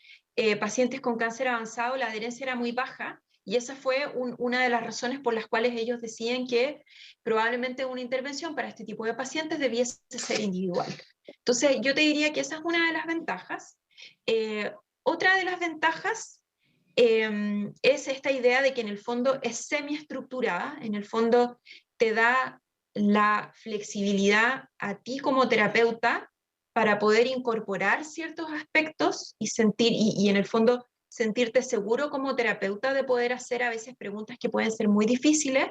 pacientes con cáncer avanzado, la adherencia era muy baja, y esa fue una de las razones por las cuales ellos decían que probablemente una intervención para este tipo de pacientes debiese ser individual. Entonces, yo te diría que esa es una de las ventajas. Otra de las ventajas es esta idea de que en el fondo es semiestructurada, en el fondo te da la flexibilidad a ti como terapeuta para poder incorporar ciertos aspectos y sentir, y en el fondo sentirte seguro como terapeuta de poder hacer a veces preguntas que pueden ser muy difíciles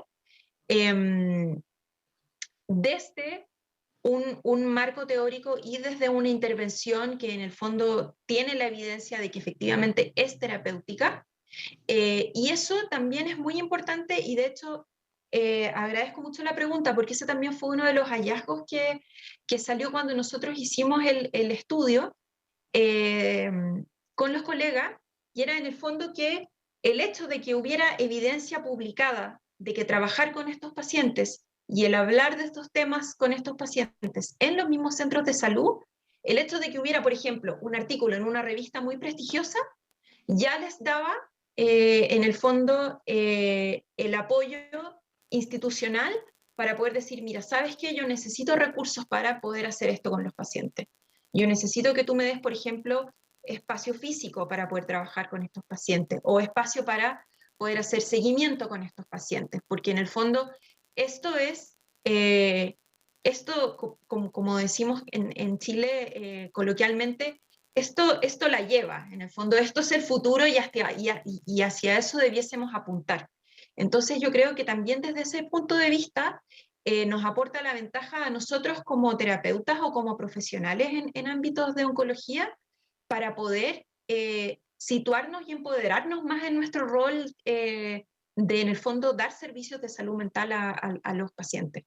desde un marco teórico y desde una intervención que en el fondo tiene la evidencia de que efectivamente es terapéutica. Y eso también es muy importante, y de hecho agradezco mucho la pregunta, porque ese también fue uno de los hallazgos que salió cuando nosotros hicimos el estudio eh, con los colegas, y era en el fondo que el hecho de que hubiera evidencia publicada de que trabajar con estos pacientes y el hablar de estos temas con estos pacientes en los mismos centros de salud, el hecho de que hubiera, por ejemplo, un artículo en una revista muy prestigiosa, ya les daba en el fondo el apoyo institucional para poder decir, mira, ¿sabes qué? Yo necesito recursos para poder hacer esto con los pacientes. Yo necesito que tú me des, por ejemplo, espacio físico para poder trabajar con estos pacientes, o espacio para poder hacer seguimiento con estos pacientes, porque en el fondo esto es esto, como decimos en Chile coloquialmente, esto la lleva, en el fondo, esto es el futuro y hacia eso debiésemos apuntar. Entonces yo creo que también desde ese punto de vista nos aporta la ventaja a nosotros como terapeutas o como profesionales en ámbitos de oncología para poder situarnos y empoderarnos más en nuestro rol de, en el fondo, dar servicios de salud mental a los pacientes.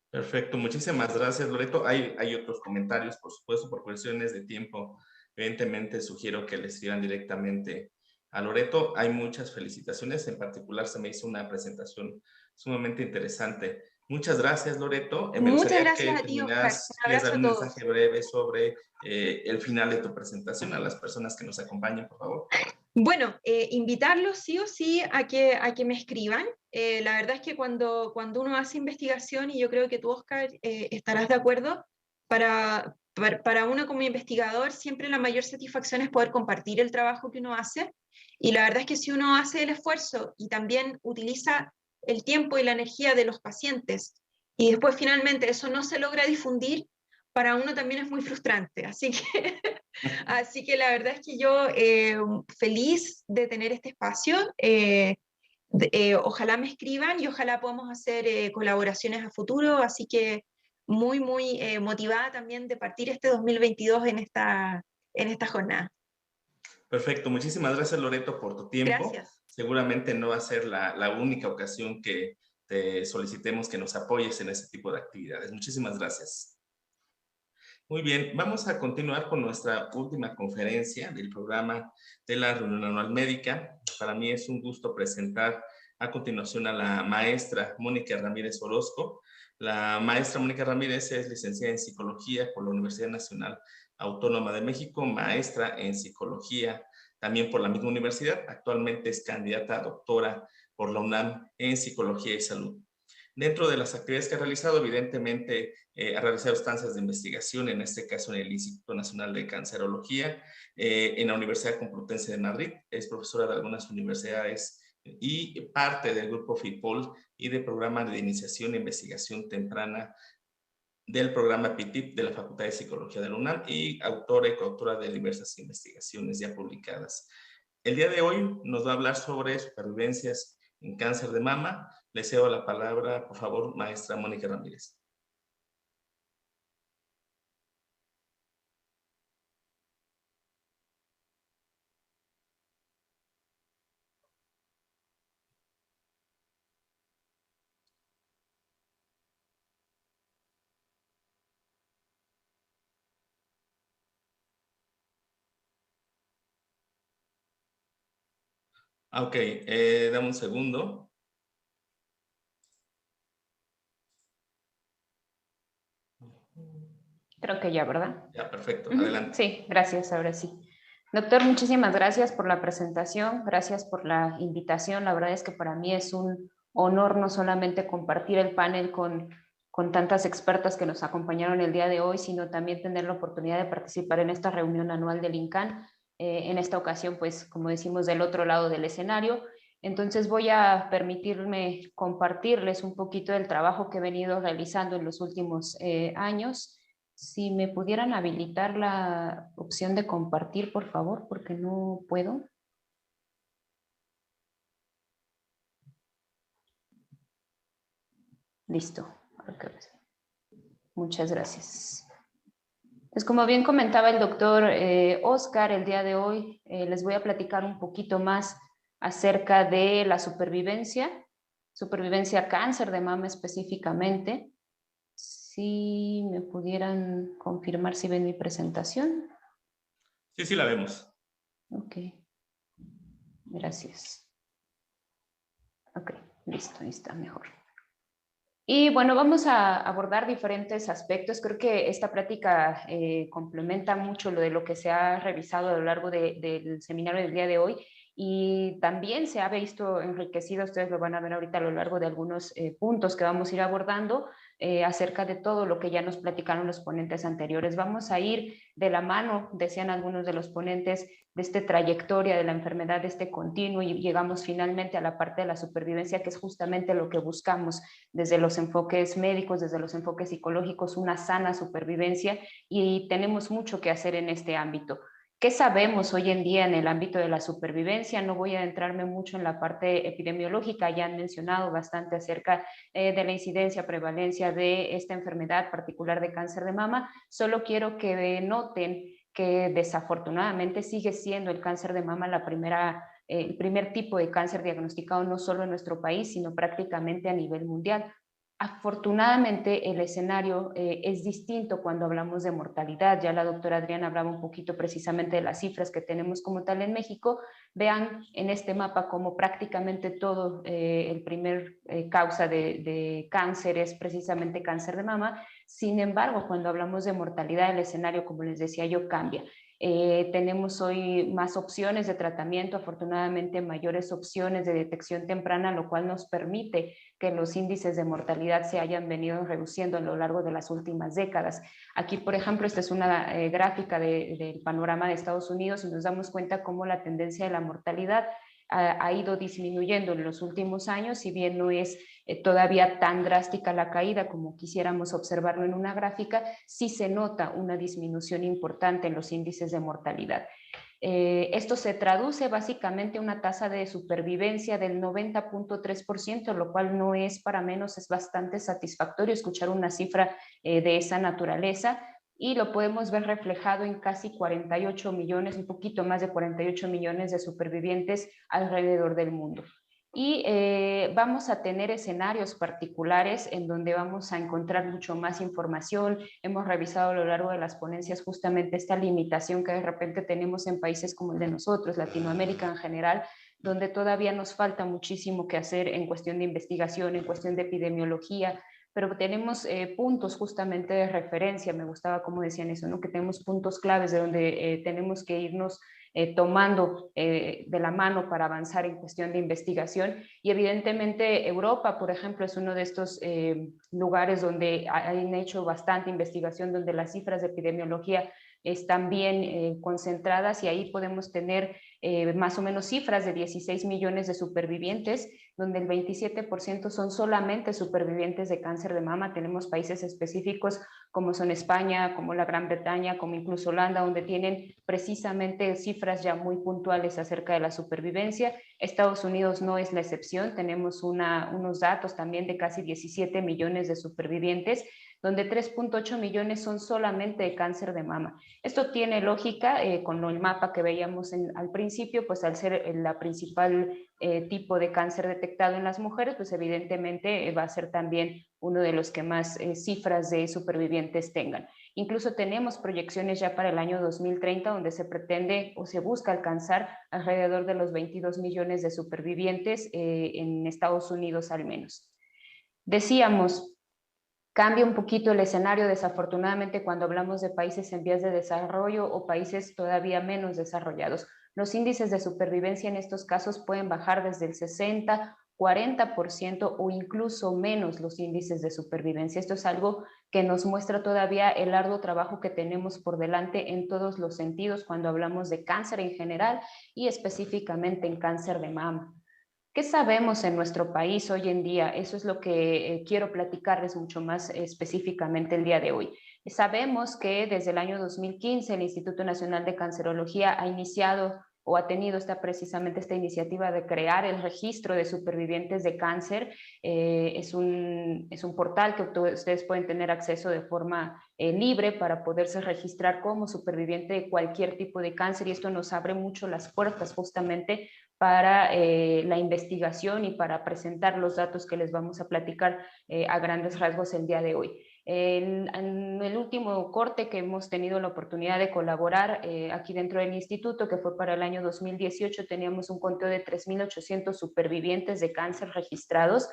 Perfecto, muchísimas gracias, Loreto. Hay otros comentarios, por supuesto, por cuestiones de tiempo. Evidentemente, sugiero que le escriban directamente a Loreto. Hay muchas felicitaciones, en particular se me hizo una presentación sumamente interesante. Muchas gracias, Loreto. Me Muchas gustaría gracias que a ti, Oscar. Un quieras dar abrazo a un todos. mensaje breve sobre el final de tu presentación a las personas que nos acompañen, por favor. Bueno, invitarlos sí o sí a que me escriban. La verdad es que cuando uno hace investigación, y yo creo que tú, Oscar, estarás de acuerdo, para uno como investigador siempre la mayor satisfacción es poder compartir el trabajo que uno hace. Y la verdad es que si uno hace el esfuerzo y también utiliza el tiempo y la energía de los pacientes, y después finalmente eso no se logra difundir, para uno también es muy frustrante. Así que Así que la verdad es que yo feliz de tener este espacio. Ojalá me escriban y ojalá podamos hacer colaboraciones a futuro. Así que muy, muy motivada también de partir este 2022 en esta jornada. Perfecto, muchísimas gracias, Loreto, por tu tiempo. Gracias. Seguramente no va a ser la única ocasión que te solicitemos que nos apoyes en ese tipo de actividades. Muchísimas gracias. Muy bien, vamos a continuar con nuestra última conferencia del programa de la reunión anual médica. Para mí es un gusto presentar a continuación a la maestra Mónica Ramírez Orozco. La maestra Mónica Ramírez es licenciada en psicología por la Universidad Nacional Autónoma de México, maestra en psicología también por la misma universidad. Actualmente es candidata a doctora por la UNAM en psicología y salud. Dentro de las actividades que ha realizado, evidentemente ha realizado estancias de investigación, en este caso en el Instituto Nacional de Cancerología, en la Universidad Complutense de Madrid, es profesora de algunas universidades y parte del grupo FIPOL y del programa de iniciación e investigación temprana del programa PITIP de la Facultad de Psicología de la UNAM y autora y coautora de diversas investigaciones ya publicadas. El día de hoy nos va a hablar sobre supervivencias en cáncer de mama. Le cedo la palabra, por favor, maestra Mónica Ramírez. Ok, dame un segundo. Creo que ya, ¿verdad? Ya, perfecto. Adelante. Sí, gracias, ahora sí. Doctor, muchísimas gracias por la presentación, gracias por la invitación. La verdad es que para mí es un honor no solamente compartir el panel con tantas expertas que nos acompañaron el día de hoy, sino también tener la oportunidad de participar en esta reunión anual del INCAN. En esta ocasión, pues, como decimos, del otro lado del escenario. Entonces voy a permitirme compartirles un poquito del trabajo que he venido realizando en los últimos años. Si me pudieran habilitar la opción de compartir, por favor, porque no puedo. Listo. Muchas gracias. Pues como bien comentaba el doctor Oscar, el día de hoy les voy a platicar un poquito más acerca de la supervivencia cáncer de mama específicamente. Si me pudieran confirmar si ven mi presentación. Sí, sí la vemos. Ok, gracias. Ok, listo, ahí está mejor. Y bueno, vamos a abordar diferentes aspectos. Creo que esta práctica complementa mucho lo de lo que se ha revisado a lo largo del seminario del día de hoy. Y también se ha visto enriquecida, ustedes lo van a ver ahorita a lo largo de algunos puntos que vamos a ir abordando, acerca de todo lo que ya nos platicaron los ponentes anteriores. Vamos a ir de la mano, decían algunos de los ponentes, de esta trayectoria de la enfermedad, de este continuo, y llegamos finalmente a la parte de la supervivencia, que es justamente lo que buscamos desde los enfoques médicos, desde los enfoques psicológicos, una sana supervivencia, y tenemos mucho que hacer en este ámbito. ¿Qué sabemos hoy en día en el ámbito de la supervivencia? No voy a adentrarme mucho en la parte epidemiológica, ya han mencionado bastante acerca de la incidencia, prevalencia de esta enfermedad particular de cáncer de mama. Solo quiero que noten que desafortunadamente sigue siendo el cáncer de mama el primer tipo de cáncer diagnosticado no solo en nuestro país, sino prácticamente a nivel mundial. Afortunadamente el escenario es distinto cuando hablamos de mortalidad. Ya la doctora Adriana hablaba un poquito precisamente de las cifras que tenemos como tal en México. Vean en este mapa como prácticamente todo el primer causa de cáncer es precisamente cáncer de mama. Sin embargo, cuando hablamos de mortalidad, el escenario, como les decía yo, cambia. Tenemos hoy más opciones de tratamiento, afortunadamente mayores opciones de detección temprana, lo cual nos permite que los índices de mortalidad se hayan venido reduciendo a lo largo de las últimas décadas. Aquí, por ejemplo, esta es una gráfica del panorama de Estados Unidos y nos damos cuenta cómo la tendencia de la mortalidad ha ido disminuyendo en los últimos años, si bien no es todavía tan drástica la caída como quisiéramos observarlo en una gráfica, sí se nota una disminución importante en los índices de mortalidad. Esto se traduce básicamente en una tasa de supervivencia del 90.3%, lo cual no es para menos, es bastante satisfactorio escuchar una cifra de esa naturaleza, y lo podemos ver reflejado en casi 48 millones, un poquito más de 48 millones de supervivientes alrededor del mundo. Y vamos a tener escenarios particulares en donde vamos a encontrar mucho más información. Hemos revisado a lo largo de las ponencias justamente esta limitación que de repente tenemos en países como el de nosotros, Latinoamérica en general, donde todavía nos falta muchísimo que hacer en cuestión de investigación, en cuestión de epidemiología, pero tenemos puntos justamente de referencia. Me gustaba cómo decían eso, ¿no? Que tenemos puntos claves de donde tenemos que irnos tomando de la mano para avanzar en cuestión de investigación. Y evidentemente Europa, por ejemplo, es uno de estos lugares donde han hecho bastante investigación, donde las cifras de epidemiología están bien concentradas, y ahí podemos tener más o menos cifras de 16 millones de supervivientes, donde el 27% son solamente supervivientes de cáncer de mama. Tenemos países específicos como son España, como la Gran Bretaña, como incluso Holanda, donde tienen precisamente cifras ya muy puntuales acerca de la supervivencia. Estados Unidos no es la excepción, tenemos unos datos también de casi 17 millones de supervivientes, donde 3.8 millones son solamente de cáncer de mama. Esto tiene lógica con el mapa que veíamos al principio, pues al ser la principal tipo de cáncer detectado en las mujeres, pues evidentemente va a ser también uno de los que más cifras de supervivientes tengan. Incluso tenemos proyecciones ya para el año 2030 donde se pretende o se busca alcanzar alrededor de los 22 millones de supervivientes en Estados Unidos al menos. Decíamos, cambia un poquito el escenario desafortunadamente cuando hablamos de países en vías de desarrollo o países todavía menos desarrollados. Los índices de supervivencia en estos casos pueden bajar desde el 60, 40% o incluso menos los índices de supervivencia. Esto es algo que nos muestra todavía el arduo trabajo que tenemos por delante en todos los sentidos cuando hablamos de cáncer en general y específicamente en cáncer de mama. ¿Qué sabemos en nuestro país hoy en día? Eso es lo que quiero platicarles mucho más específicamente el día de hoy. Sabemos que desde el año 2015 el Instituto Nacional de Cancerología ha iniciado o ha tenido precisamente esta iniciativa de crear el registro de supervivientes de cáncer. Es un portal que ustedes pueden tener acceso de forma libre para poderse registrar como superviviente de cualquier tipo de cáncer, y esto nos abre mucho las puertas justamente para la investigación y para presentar los datos que les vamos a platicar a grandes rasgos el día de hoy. En el último corte que hemos tenido la oportunidad de colaborar aquí dentro del instituto, que fue para el año 2018, teníamos un conteo de 3.800 supervivientes de cáncer registrados,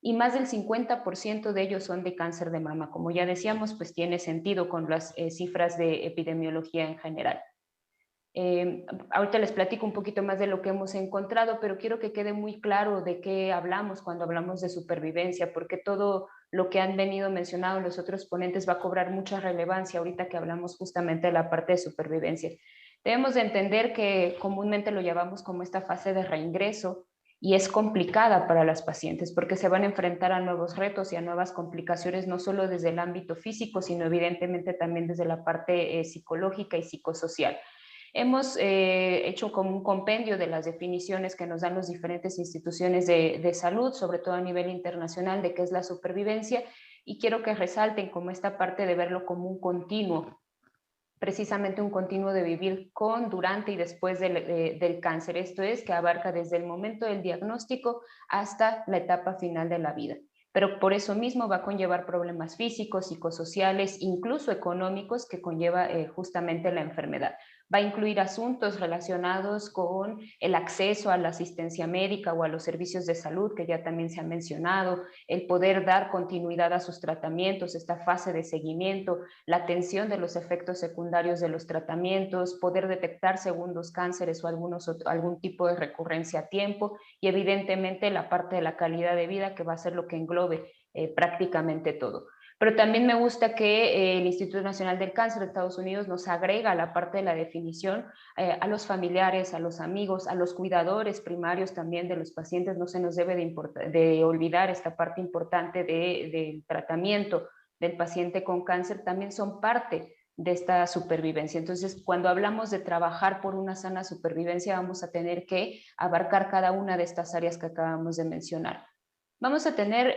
y más del 50% de ellos son de cáncer de mama. Como ya decíamos, pues tiene sentido con las cifras de epidemiología en general. Ahorita les platico un poquito más de lo que hemos encontrado, pero quiero que quede muy claro de qué hablamos cuando hablamos de supervivencia, porque todo lo que han venido mencionando los otros ponentes va a cobrar mucha relevancia ahorita que hablamos justamente de la parte de supervivencia. Debemos de entender que comúnmente lo llamamos como esta fase de reingreso, y es complicada para las pacientes porque se van a enfrentar a nuevos retos y a nuevas complicaciones, no solo desde el ámbito físico, sino evidentemente también desde la parte psicológica y psicosocial. Hemos hecho como un compendio de las definiciones que nos dan las diferentes instituciones de salud, sobre todo a nivel internacional, de qué es la supervivencia, y quiero que resalten como esta parte de verlo como un continuo, precisamente un continuo de vivir con, durante y después del cáncer. Esto es, que abarca desde el momento del diagnóstico hasta la etapa final de la vida. Pero por eso mismo va a conllevar problemas físicos, psicosociales, incluso económicos que conlleva justamente la enfermedad. Va a incluir asuntos relacionados con el acceso a la asistencia médica o a los servicios de salud, que ya también se ha mencionado, el poder dar continuidad a sus tratamientos, esta fase de seguimiento, la atención de los efectos secundarios de los tratamientos, poder detectar segundos cánceres o algún tipo de recurrencia a tiempo, y evidentemente la parte de la calidad de vida, que va a ser lo que englobe prácticamente todo. Pero también me gusta que el Instituto Nacional del Cáncer de Estados Unidos nos agrega la parte de la definición a los familiares, a los amigos, a los cuidadores primarios también de los pacientes. No se nos debe de olvidar esta parte importante del tratamiento del paciente con cáncer, también son parte de esta supervivencia. Entonces, cuando hablamos de trabajar por una sana supervivencia, vamos a tener que abarcar cada una de estas áreas que acabamos de mencionar. Vamos a tener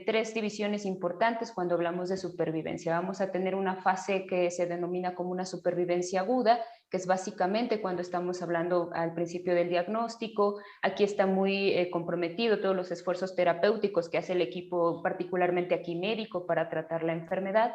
tres divisiones importantes cuando hablamos de supervivencia. Vamos a tener una fase que se denomina como una supervivencia aguda, que es básicamente cuando estamos hablando al principio del diagnóstico. Aquí está muy comprometido todos los esfuerzos terapéuticos que hace el equipo, particularmente aquí médico, para tratar la enfermedad.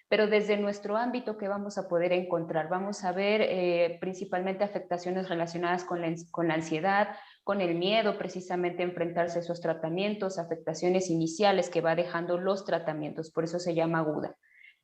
Pero desde nuestro ámbito, ¿qué vamos a poder encontrar? Vamos a ver principalmente afectaciones relacionadas con la ansiedad, con el miedo precisamente a enfrentarse a esos tratamientos, afectaciones iniciales que va dejando los tratamientos, por eso se llama aguda.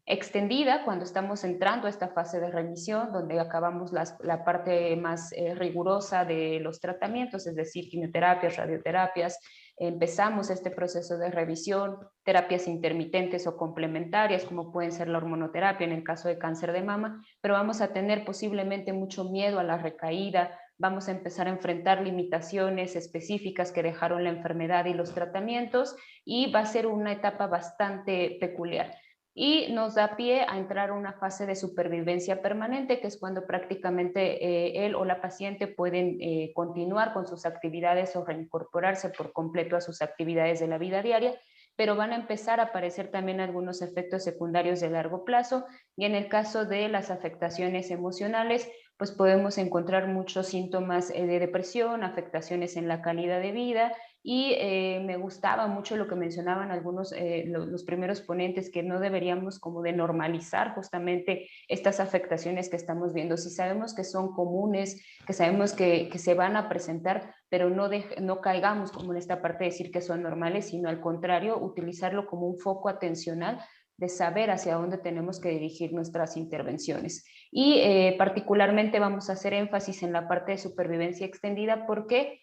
Extendida, cuando estamos entrando a esta fase de remisión, donde acabamos la parte más rigurosa de los tratamientos, es decir, quimioterapias, radioterapias, empezamos este proceso de revisión, terapias intermitentes o complementarias, como pueden ser la hormonoterapia en el caso de cáncer de mama, pero vamos a tener posiblemente mucho miedo a la recaída, vamos a empezar a enfrentar limitaciones específicas que dejaron la enfermedad y los tratamientos, y va a ser una etapa bastante peculiar. Y nos da pie a entrar a una fase de supervivencia permanente, que es cuando prácticamente él o la paciente pueden continuar con sus actividades o reincorporarse por completo a sus actividades de la vida diaria, pero van a empezar a aparecer también algunos efectos secundarios de largo plazo, y en el caso de las afectaciones emocionales, pues podemos encontrar muchos síntomas de depresión, afectaciones en la calidad de vida, y me gustaba mucho lo que mencionaban algunos, los primeros ponentes, que no deberíamos como de normalizar justamente estas afectaciones que estamos viendo. Si sabemos que son comunes, que sabemos que se van a presentar, pero no caigamos como en esta parte de decir que son normales, sino al contrario, utilizarlo como un foco atencional de saber hacia dónde tenemos que dirigir nuestras intervenciones. Y particularmente vamos a hacer énfasis en la parte de supervivencia extendida, porque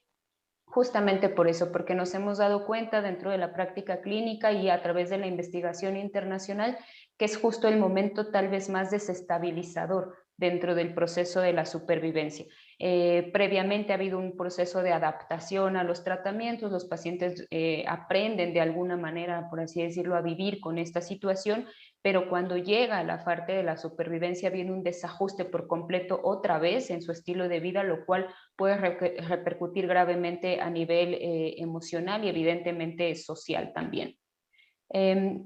justamente por eso, porque nos hemos dado cuenta dentro de la práctica clínica y a través de la investigación internacional que es justo el momento tal vez más desestabilizador dentro del proceso de la supervivencia. Previamente ha habido un proceso de adaptación a los tratamientos, los pacientes aprenden de alguna manera, por así decirlo, a vivir con esta situación, pero cuando llega la parte de la supervivencia viene un desajuste por completo otra vez en su estilo de vida, lo cual puede repercutir gravemente a nivel emocional y evidentemente social también.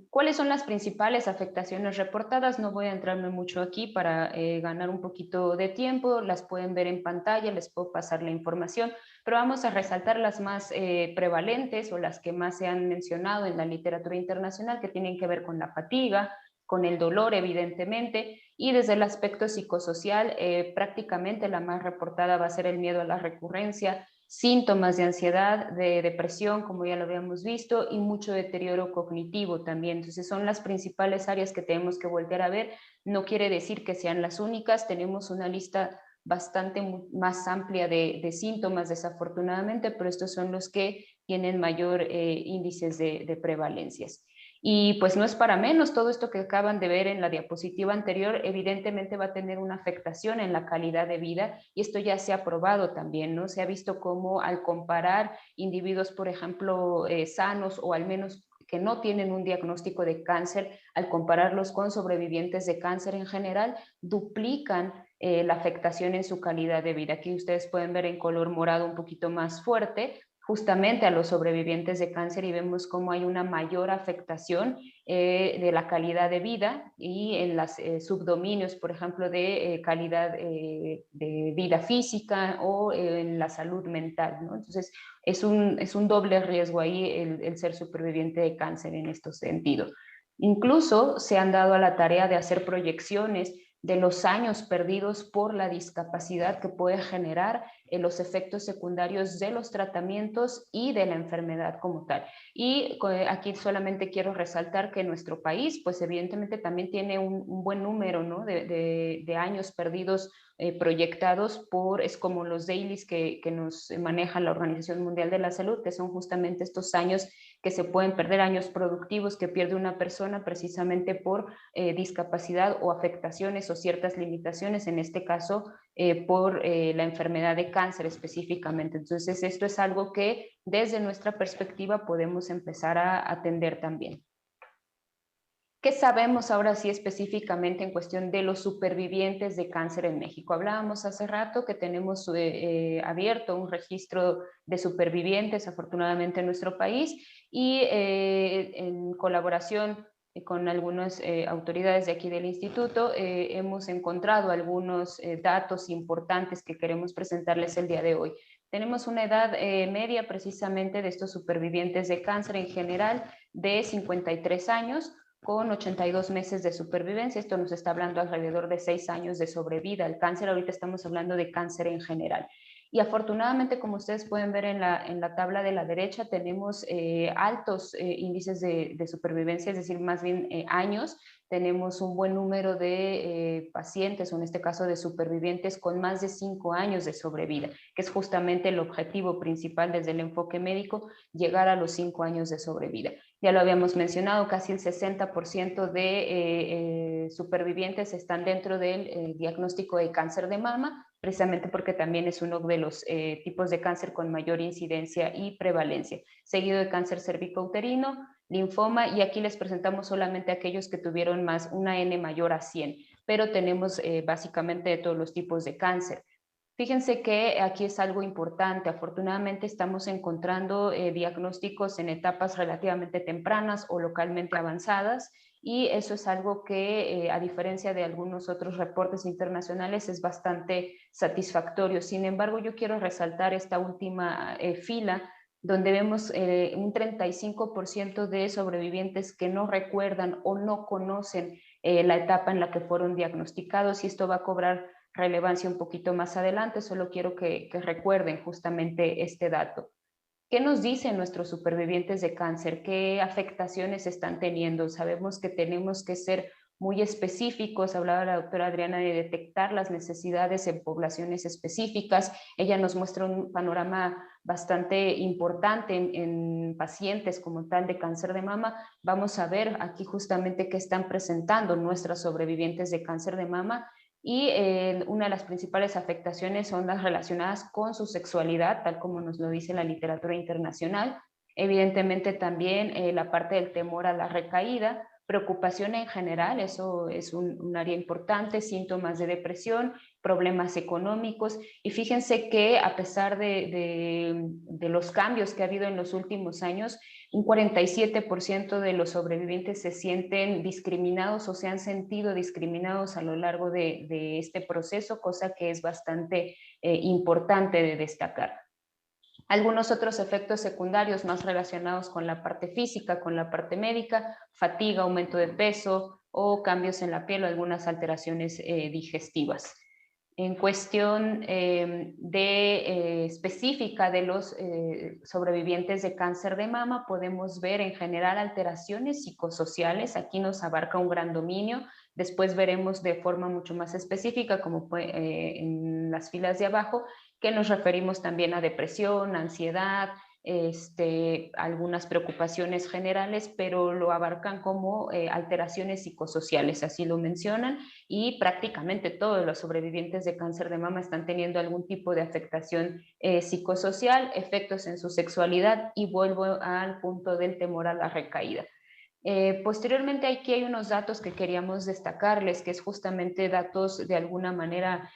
¿Cuáles son las principales afectaciones reportadas? No voy a entrarme mucho aquí para ganar un poquito de tiempo, las pueden ver en pantalla, les puedo pasar la información, pero vamos a resaltar las más prevalentes o las que más se han mencionado en la literatura internacional, que tienen que ver con la fatiga, con el dolor evidentemente, y desde el aspecto psicosocial prácticamente la más reportada va a ser el miedo a la recurrencia, síntomas de ansiedad, de depresión, como ya lo habíamos visto, y mucho deterioro cognitivo también. Entonces son las principales áreas que tenemos que volver a ver. No quiere decir que sean las únicas, tenemos una lista bastante más amplia de síntomas, desafortunadamente, pero estos son los que tienen mayor índices de prevalencias. Y pues no es para menos, todo esto que acaban de ver en la diapositiva anterior evidentemente va a tener una afectación en la calidad de vida, y esto ya se ha probado también, ¿no? Se ha visto cómo al comparar individuos, por ejemplo, sanos o al menos que no tienen un diagnóstico de cáncer, al compararlos con sobrevivientes de cáncer en general, duplican la afectación en su calidad de vida. Aquí ustedes pueden ver en color morado un poquito más fuerte justamente a los sobrevivientes de cáncer, y vemos cómo hay una mayor afectación de la calidad de vida, y en los subdominios, por ejemplo, de calidad de vida física o en la salud mental, ¿no? Entonces, es un doble riesgo ahí el ser superviviente de cáncer en estos sentidos. Incluso se han dado a la tarea de hacer proyecciones de los años perdidos por la discapacidad que puede generar los efectos secundarios de los tratamientos y de la enfermedad como tal. Y aquí solamente quiero resaltar que nuestro país, pues evidentemente también tiene un buen número, ¿no?, de años perdidos proyectados es como los dailies que nos maneja la Organización Mundial de la Salud, que son justamente estos años que se pueden perder, años productivos que pierde una persona precisamente por discapacidad o afectaciones o ciertas limitaciones, en este caso por la enfermedad de cáncer específicamente. Entonces, esto es algo que desde nuestra perspectiva podemos empezar a atender también. ¿Qué sabemos ahora sí específicamente en cuestión de los supervivientes de cáncer en México? Hablábamos hace rato que tenemos abierto un registro de supervivientes, afortunadamente, en nuestro país, y en colaboración con algunas autoridades de aquí del instituto, hemos encontrado algunos datos importantes que queremos presentarles el día de hoy. Tenemos una edad media precisamente de estos supervivientes de cáncer en general de 53 años, con 82 meses de supervivencia. Esto nos está hablando alrededor de 6 años de sobrevida. El cáncer, ahorita estamos hablando de cáncer en general. Y afortunadamente, como ustedes pueden ver en la tabla de la derecha, tenemos altos índices de supervivencia, es decir, más bien años. Tenemos un buen número de pacientes, o en este caso de supervivientes, con más de 5 años de sobrevida, que es justamente el objetivo principal desde el enfoque médico, llegar a los 5 años de sobrevida. Ya lo habíamos mencionado, casi el 60% de supervivientes están dentro del diagnóstico de cáncer de mama, precisamente porque también es uno de los tipos de cáncer con mayor incidencia y prevalencia, seguido de cáncer cervicouterino, linfoma, y aquí les presentamos solamente aquellos que tuvieron más una N mayor a 100, pero tenemos básicamente de todos los tipos de cáncer. Fíjense que aquí es algo importante. Afortunadamente estamos encontrando diagnósticos en etapas relativamente tempranas o localmente avanzadas, y eso es algo que, a diferencia de algunos otros reportes internacionales, es bastante satisfactorio. Sin embargo, yo quiero resaltar esta última fila, donde vemos un 35% de sobrevivientes que no recuerdan o no conocen la etapa en la que fueron diagnosticados, y esto va a cobrar relevancia un poquito más adelante. Solo quiero que recuerden justamente este dato. ¿Qué nos dicen nuestros supervivientes de cáncer? ¿Qué afectaciones están teniendo? Sabemos que tenemos que ser muy específicos. Hablaba la doctora Adriana de detectar las necesidades en poblaciones específicas. Ella nos muestra un panorama bastante importante en pacientes como tal de cáncer de mama. Vamos a ver aquí justamente qué están presentando nuestras sobrevivientes de cáncer de mama. Y una de las principales afectaciones son las relacionadas con su sexualidad, tal como nos lo dice la literatura internacional. Evidentemente también la parte del temor a la recaída, preocupación en general, eso es un área importante, síntomas de depresión, problemas económicos. Y fíjense que a pesar de los cambios que ha habido en los últimos años, un 47% de los sobrevivientes se sienten discriminados o se han sentido discriminados a lo largo de este proceso, cosa que es bastante importante de destacar. Algunos otros efectos secundarios más relacionados con la parte física, con la parte médica: fatiga, aumento de peso o cambios en la piel o algunas alteraciones digestivas. En cuestión específica de los sobrevivientes de cáncer de mama, podemos ver en general alteraciones psicosociales. Aquí nos abarca un gran dominio. Después veremos de forma mucho más específica, como en las filas de abajo, que nos referimos también a depresión, ansiedad, algunas preocupaciones generales, pero lo abarcan como alteraciones psicosociales, así lo mencionan, y prácticamente todos los sobrevivientes de cáncer de mama están teniendo algún tipo de afectación psicosocial, efectos en su sexualidad, y vuelvo al punto del temor a la recaída. Posteriormente aquí hay unos datos que queríamos destacarles, que es justamente datos de alguna manera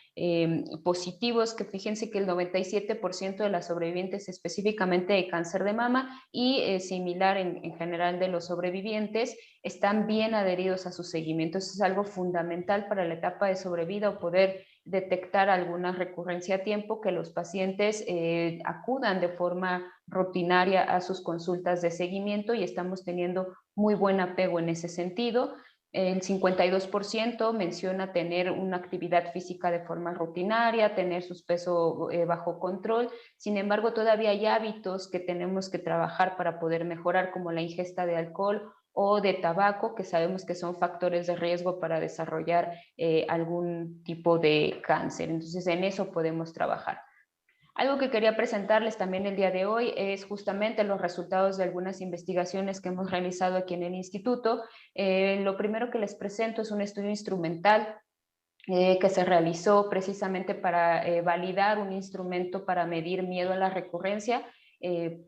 positivos, que fíjense que el 97% de las sobrevivientes específicamente de cáncer de mama y similar en general de los sobrevivientes están bien adheridos a su seguimiento. Eso es algo fundamental para la etapa de sobrevida o poder detectar alguna recurrencia a tiempo, que los pacientes acudan de forma rutinaria a sus consultas de seguimiento, y estamos teniendo muy buen apego en ese sentido. El 52% menciona tener una actividad física de forma rutinaria, tener su peso bajo control. Sin embargo, todavía hay hábitos que tenemos que trabajar para poder mejorar, como la ingesta de alcohol o de tabaco, que sabemos que son factores de riesgo para desarrollar algún tipo de cáncer. Entonces, en eso podemos trabajar. Algo que quería presentarles también el día de hoy es justamente los resultados de algunas investigaciones que hemos realizado aquí en el instituto. Lo primero que les presento es un estudio instrumental que se realizó precisamente para validar un instrumento para medir miedo a la recurrencia.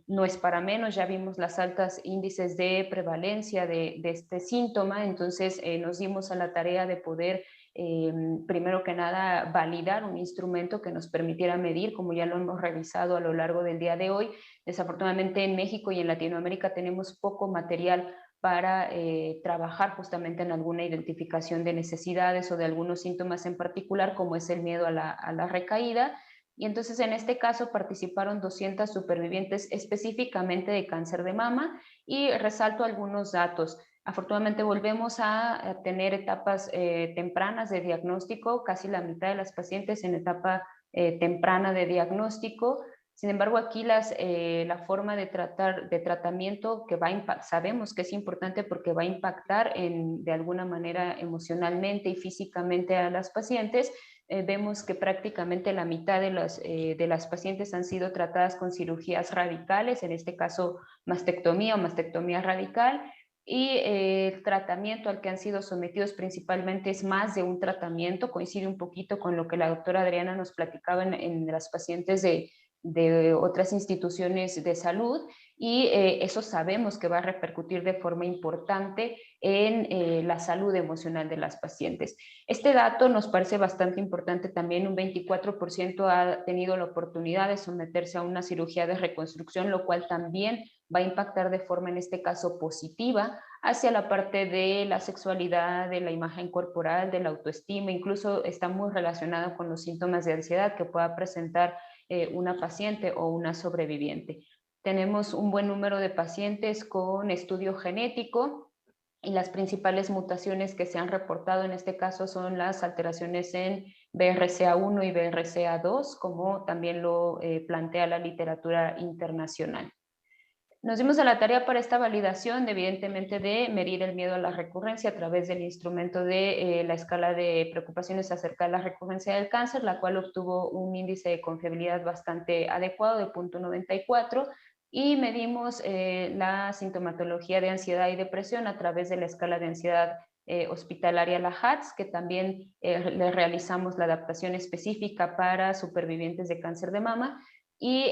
No es para menos, ya vimos las altas índices de prevalencia de este síntoma, entonces nos dimos a la tarea de poder primero que nada validar un instrumento que nos permitiera medir, como ya lo hemos revisado a lo largo del día de hoy. Desafortunadamente en México y en Latinoamérica tenemos poco material para trabajar justamente en alguna identificación de necesidades o de algunos síntomas en particular, como es el miedo a la recaída. Y entonces en este caso participaron 200 supervivientes específicamente de cáncer de mama, y resalto algunos datos. Afortunadamente volvemos a tener etapas tempranas de diagnóstico, casi la mitad de las pacientes en etapa temprana de diagnóstico. Sin embargo, aquí la forma de tratamiento que sabemos que es importante porque va a impactar de alguna manera emocionalmente y físicamente a las pacientes. Vemos que prácticamente la mitad de las pacientes han sido tratadas con cirugías radicales, en este caso mastectomía o mastectomía radical, y el tratamiento al que han sido sometidos principalmente es más de un tratamiento. Coincide un poquito con lo que la doctora Adriana nos platicaba en las pacientes de otras instituciones de salud, y eso sabemos que va a repercutir de forma importante en la salud emocional de las pacientes. Este dato nos parece bastante importante también. Un 24% ha tenido la oportunidad de someterse a una cirugía de reconstrucción, lo cual también va a impactar de forma, en este caso, positiva hacia la parte de la sexualidad, de la imagen corporal, de la autoestima. Incluso está muy relacionado con los síntomas de ansiedad que pueda presentar una paciente o una sobreviviente. Tenemos un buen número de pacientes con estudio genético, y las principales mutaciones que se han reportado en este caso son las alteraciones en BRCA1 y BRCA2, como también lo plantea la literatura internacional. Nos dimos a la tarea para esta validación, evidentemente, de medir el miedo a la recurrencia a través del instrumento de la escala de preocupaciones acerca de la recurrencia del cáncer, la cual obtuvo un índice de confiabilidad bastante adecuado de 0.94, y medimos la sintomatología de ansiedad y depresión a través de la escala de ansiedad hospitalaria, la HATS, que también le realizamos la adaptación específica para supervivientes de cáncer de mama. Y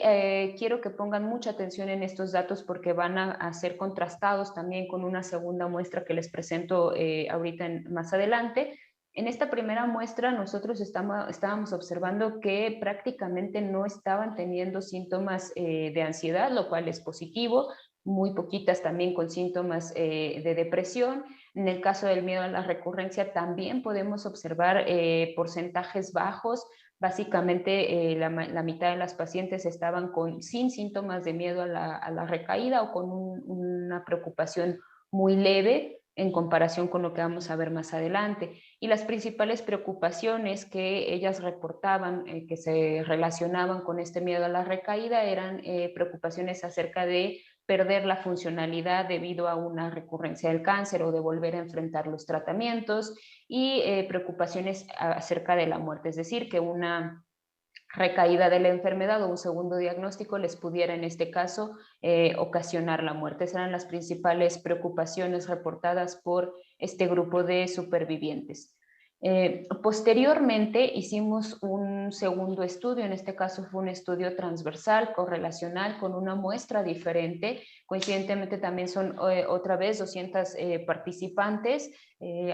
quiero que pongan mucha atención en estos datos porque van a ser contrastados también con una segunda muestra que les presento ahorita más adelante. En esta primera muestra nosotros estábamos observando que prácticamente no estaban teniendo síntomas de ansiedad, lo cual es positivo. Muy poquitas también con síntomas de depresión. En el caso del miedo a la recurrencia también podemos observar porcentajes bajos. Básicamente la mitad de las pacientes estaban sin síntomas de miedo a la recaída o con una preocupación muy leve. en comparación con lo que vamos a ver más adelante. Y las principales preocupaciones que ellas reportaban, que se relacionaban con este miedo a la recaída, eran preocupaciones acerca de perder la funcionalidad debido a una recurrencia del cáncer o de volver a enfrentar los tratamientos, y preocupaciones acerca de la muerte, es decir, que una recaída de la enfermedad o un segundo diagnóstico les pudiera en este caso ocasionar la muerte. Esas eran las principales preocupaciones reportadas por este grupo de supervivientes. Posteriormente hicimos un segundo estudio, en este caso fue un estudio transversal, correlacional, con una muestra diferente. Coincidentemente también son otra vez 200 participantes.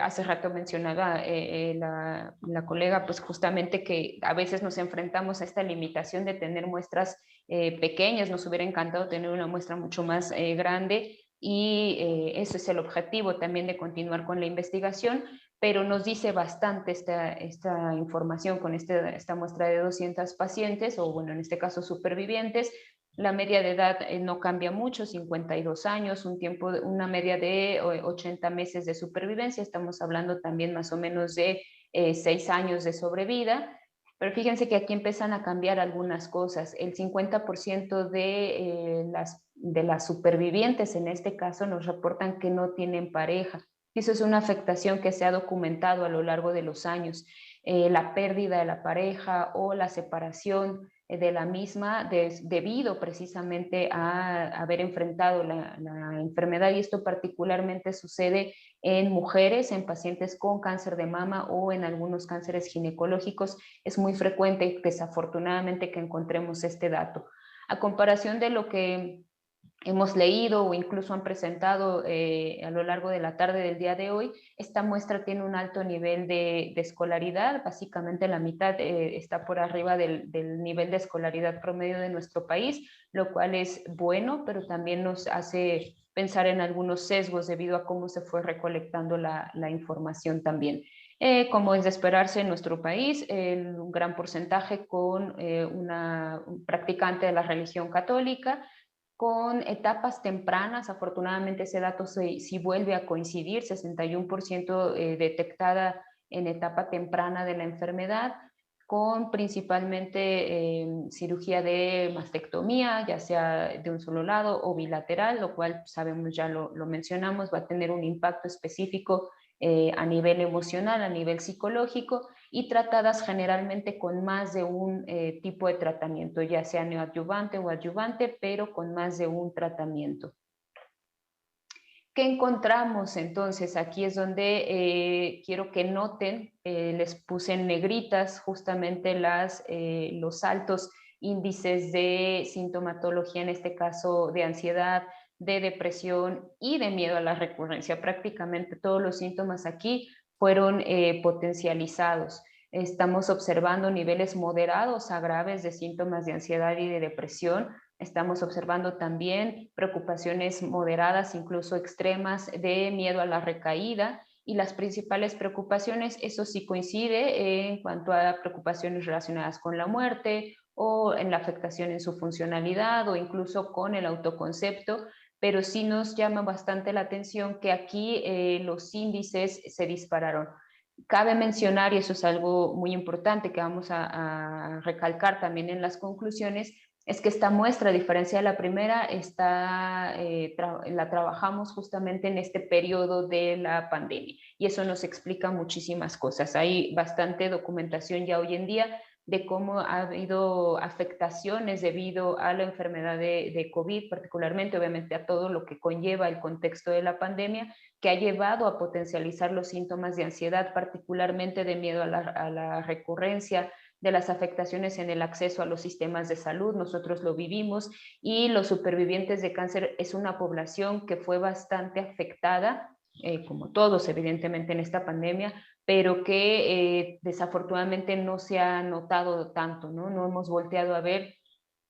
Hace rato mencionaba la colega, pues justamente que a veces nos enfrentamos a esta limitación de tener muestras pequeñas. Nos hubiera encantado tener una muestra mucho más grande, y ese es el objetivo también de continuar con la investigación, pero nos dice bastante esta información con esta muestra de 200 pacientes, o bueno, en este caso supervivientes. La media de edad no cambia mucho, 52 años, una media de 80 meses de supervivencia. Estamos hablando también más o menos de 6 años de sobrevida. Pero fíjense que aquí empiezan a cambiar algunas cosas. El 50% de las supervivientes en este caso nos reportan que no tienen pareja. Y eso es una afectación que se ha documentado a lo largo de los años. La pérdida de la pareja o la separación de la misma debido precisamente a haber enfrentado la enfermedad, y esto particularmente sucede en mujeres, en pacientes con cáncer de mama o en algunos cánceres ginecológicos. Es muy frecuente, desafortunadamente, que encontremos este dato. A comparación de lo que hemos leído o incluso han presentado a lo largo de la tarde del día de hoy, esta muestra tiene un alto nivel de escolaridad. Básicamente la mitad está por arriba del nivel de escolaridad promedio de nuestro país, lo cual es bueno, pero también nos hace pensar en algunos sesgos debido a cómo se fue recolectando la información también. Como es de esperarse en nuestro país, un gran porcentaje con un practicante de la religión católica, con etapas tempranas. Afortunadamente ese dato sí vuelve a coincidir, 61% detectada en etapa temprana de la enfermedad, con principalmente cirugía de mastectomía, ya sea de un solo lado o bilateral, lo cual sabemos, ya lo mencionamos, va a tener un impacto específico a nivel emocional, a nivel psicológico, y tratadas generalmente con más de un tipo de tratamiento, ya sea neoadyuvante o adyuvante, pero con más de un tratamiento. ¿Qué encontramos entonces? Aquí es donde quiero que noten, les puse en negritas justamente los altos índices de sintomatología, en este caso de ansiedad, de depresión y de miedo a la recurrencia. Prácticamente todos los síntomas aquí fueron potencializados. Estamos observando niveles moderados a graves de síntomas de ansiedad y de depresión. Estamos observando también preocupaciones moderadas, incluso extremas, de miedo a la recaída, y las principales preocupaciones, eso sí coincide en cuanto a preocupaciones relacionadas con la muerte o en la afectación en su funcionalidad o incluso con el autoconcepto, pero sí nos llama bastante la atención que aquí los índices se dispararon. Cabe mencionar, y eso es algo muy importante que vamos a recalcar también en las conclusiones, es que esta muestra, a diferencia de la primera, la trabajamos justamente en este periodo de la pandemia, y eso nos explica muchísimas cosas. Hay bastante documentación ya hoy en día de cómo ha habido afectaciones debido a la enfermedad de COVID, particularmente, obviamente, a todo lo que conlleva el contexto de la pandemia, que ha llevado a potencializar los síntomas de ansiedad, particularmente de miedo a la recurrencia, de las afectaciones en el acceso a los sistemas de salud. Nosotros lo vivimos, y los supervivientes de cáncer es una población que fue bastante afectada, como todos evidentemente en esta pandemia, pero que desafortunadamente no se ha notado tanto, ¿no? No hemos volteado a ver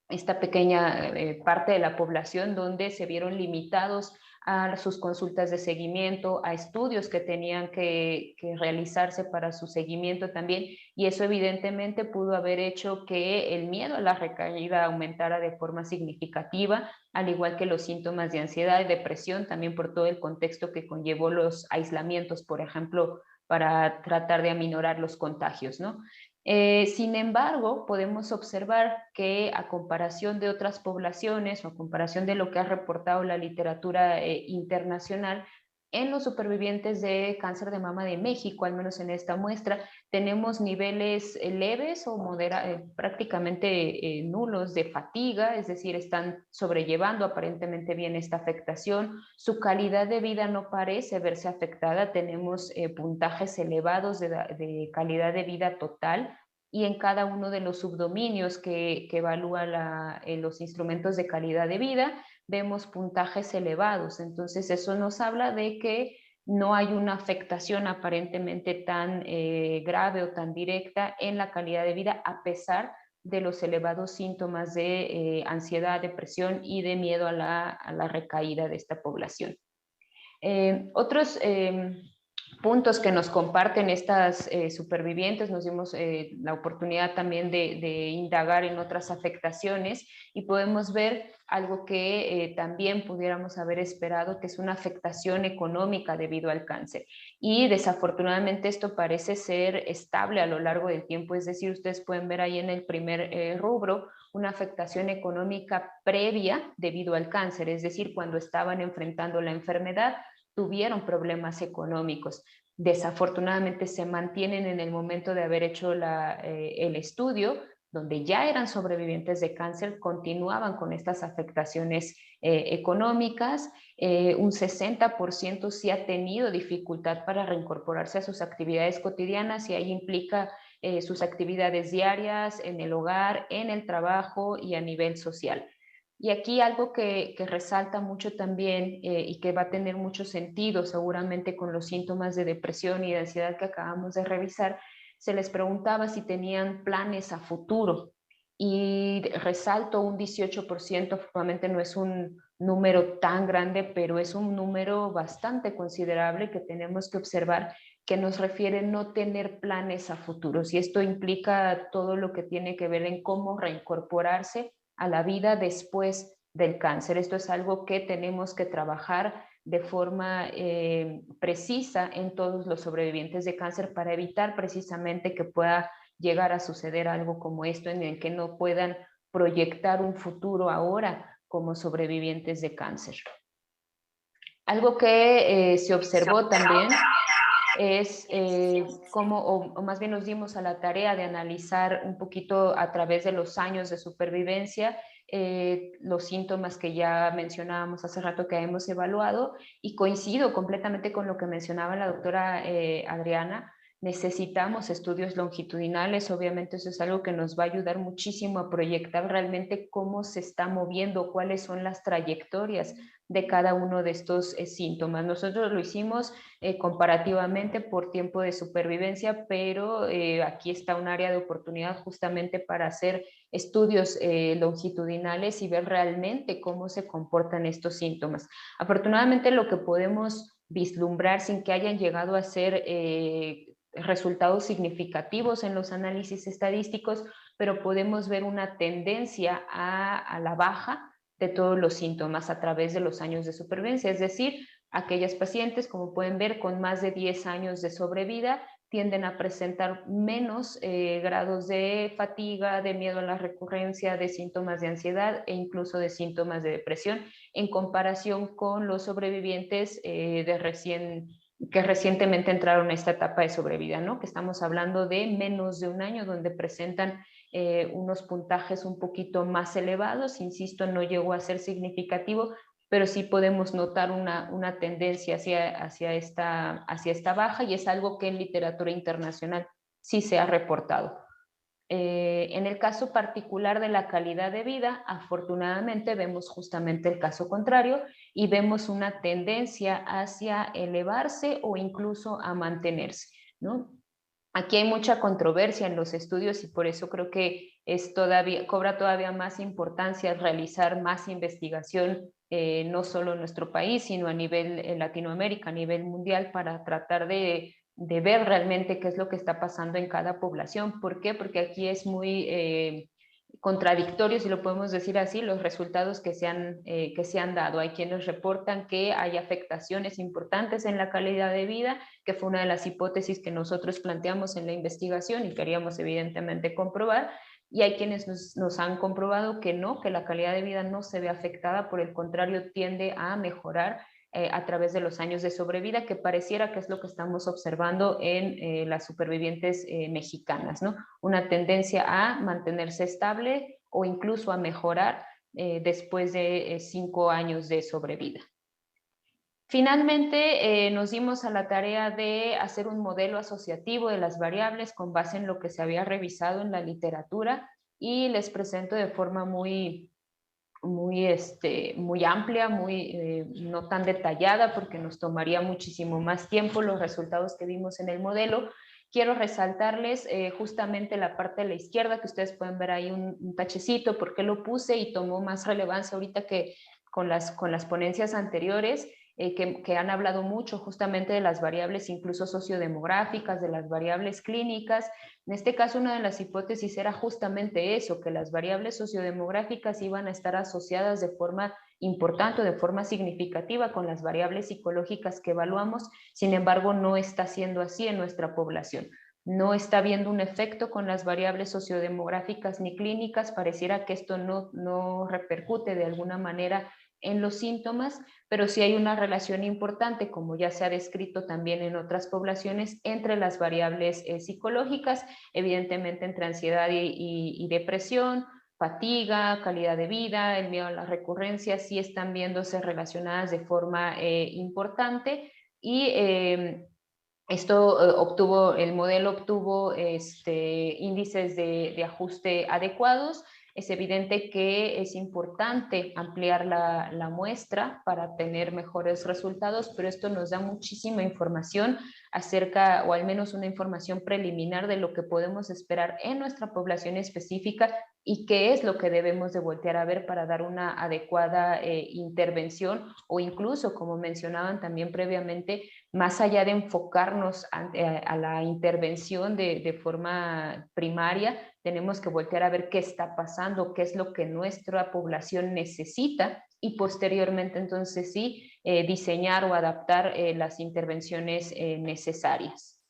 esta pequeña parte de la población donde se vieron limitados a sus consultas de seguimiento, a estudios que tenían que realizarse para su seguimiento también, y eso evidentemente pudo haber hecho que el miedo a la recaída aumentara de forma significativa, al igual que los síntomas de ansiedad y depresión, también por todo el contexto que conllevó los aislamientos, por ejemplo, para tratar de aminorar los contagios, ¿no? Sin embargo, podemos observar que a comparación de otras poblaciones o a comparación de lo que ha reportado la literatura internacional, en los supervivientes de cáncer de mama de México, al menos en esta muestra, tenemos niveles leves o prácticamente nulos de fatiga, es decir, están sobrellevando aparentemente bien esta afectación. Su calidad de vida no parece verse afectada, tenemos puntajes elevados de calidad de vida total, y en cada uno de los subdominios que evalúa los instrumentos de calidad de vida, vemos puntajes elevados. Entonces eso nos habla de que no hay una afectación aparentemente tan grave o tan directa en la calidad de vida, a pesar de los elevados síntomas de ansiedad, depresión y de miedo a la recaída de esta población. Otros puntos que nos comparten estas supervivientes, nos dimos la oportunidad también de indagar en otras afectaciones, y podemos ver algo que también pudiéramos haber esperado, que es una afectación económica debido al cáncer. Y desafortunadamente esto parece ser estable a lo largo del tiempo, es decir, ustedes pueden ver ahí en el primer rubro una afectación económica previa debido al cáncer, es decir, cuando estaban enfrentando la enfermedad, tuvieron problemas económicos. Desafortunadamente se mantienen en el momento de haber hecho el estudio, donde ya eran sobrevivientes de cáncer, continuaban con estas afectaciones económicas. Un 60% sí ha tenido dificultad para reincorporarse a sus actividades cotidianas, y ahí implica sus actividades diarias, en el hogar, en el trabajo y a nivel social. Y aquí algo que resalta mucho también y que va a tener mucho sentido seguramente con los síntomas de depresión y de ansiedad que acabamos de revisar, se les preguntaba si tenían planes a futuro. Y resalto un 18%, probablemente no es un número tan grande, pero es un número bastante considerable que tenemos que observar, que nos refiere no tener planes a futuros. Y esto implica todo lo que tiene que ver en cómo reincorporarse a la vida después del cáncer. Esto es algo que tenemos que trabajar de forma precisa en todos los sobrevivientes de cáncer, para evitar precisamente que pueda llegar a suceder algo como esto, en el que no puedan proyectar un futuro ahora como sobrevivientes de cáncer. Algo que se observó también es cómo, o más bien nos dimos a la tarea de analizar un poquito a través de los años de supervivencia los síntomas que ya mencionábamos hace rato que hemos evaluado, y coincido completamente con lo que mencionaba la doctora Adriana. Necesitamos estudios longitudinales, obviamente eso es algo que nos va a ayudar muchísimo a proyectar realmente cómo se está moviendo, cuáles son las trayectorias de cada uno de estos síntomas. Nosotros lo hicimos comparativamente por tiempo de supervivencia, pero aquí está un área de oportunidad justamente para hacer estudios longitudinales y ver realmente cómo se comportan estos síntomas. Afortunadamente, lo que podemos vislumbrar sin que hayan llegado a ser resultados significativos en los análisis estadísticos, pero podemos ver una tendencia a la baja de todos los síntomas a través de los años de supervivencia, es decir, aquellas pacientes, como pueden ver, con más de 10 años de sobrevida, tienden a presentar menos grados de fatiga, de miedo a la recurrencia, de síntomas de ansiedad e incluso de síntomas de depresión, en comparación con los sobrevivientes que recientemente entraron a esta etapa de sobrevida, ¿no? Que estamos hablando de menos de un año, donde presentan unos puntajes un poquito más elevados. Insisto, no llegó a ser significativo, pero sí podemos notar una tendencia hacia esta baja, y es algo que en literatura internacional sí se ha reportado. En el caso particular de la calidad de vida, afortunadamente vemos justamente el caso contrario, y vemos una tendencia hacia elevarse o incluso a mantenerse, ¿no? Aquí hay mucha controversia en los estudios y por eso creo que cobra todavía más importancia realizar más investigación, no solo en nuestro país, sino a nivel Latinoamérica, a nivel mundial, para tratar de ver realmente qué es lo que está pasando en cada población. ¿Por qué? Porque aquí es muy contradictorios, si lo podemos decir así, los resultados que se han dado. Hay quienes reportan que hay afectaciones importantes en la calidad de vida, que fue una de las hipótesis que nosotros planteamos en la investigación y queríamos evidentemente comprobar, y hay quienes nos han comprobado que no, que la calidad de vida no se ve afectada, por el contrario, tiende a mejorar a través de los años de sobrevida, que pareciera que es lo que estamos observando en las supervivientes mexicanas, ¿no? Una tendencia a mantenerse estable o incluso a mejorar después de 5 años de sobrevida. Finalmente, nos dimos a la tarea de hacer un modelo asociativo de las variables con base en lo que se había revisado en la literatura, y les presento de forma muy amplia, no tan detallada, porque nos tomaría muchísimo más tiempo los resultados que vimos en el modelo. Quiero resaltarles justamente la parte de la izquierda, que ustedes pueden ver ahí un tachecito, por qué lo puse y tomó más relevancia ahorita que con las ponencias anteriores, que han hablado mucho justamente de las variables incluso sociodemográficas, de las variables clínicas. En este caso, una de las hipótesis era justamente eso, que las variables sociodemográficas iban a estar asociadas de forma importante o de forma significativa con las variables psicológicas que evaluamos. Sin embargo, no está siendo así en nuestra población. No está habiendo un efecto con las variables sociodemográficas ni clínicas. Pareciera que esto no repercute de alguna manera en los síntomas, pero sí hay una relación importante, como ya se ha descrito también en otras poblaciones, entre las variables psicológicas, evidentemente entre ansiedad y depresión, fatiga, calidad de vida, el miedo a la recurrencia, sí están viéndose relacionadas de forma importante, y el modelo obtuvo índices de ajuste adecuados. Es evidente que es importante ampliar la muestra para tener mejores resultados, pero esto nos da muchísima información acerca, o al menos una información preliminar, de lo que podemos esperar en nuestra población específica y qué es lo que debemos de voltear a ver para dar una adecuada intervención, o incluso, como mencionaban también previamente, más allá de enfocarnos a la intervención de forma primaria, tenemos que voltear a ver qué está pasando, qué es lo que nuestra población necesita, y posteriormente entonces sí diseñar o adaptar las intervenciones necesarias.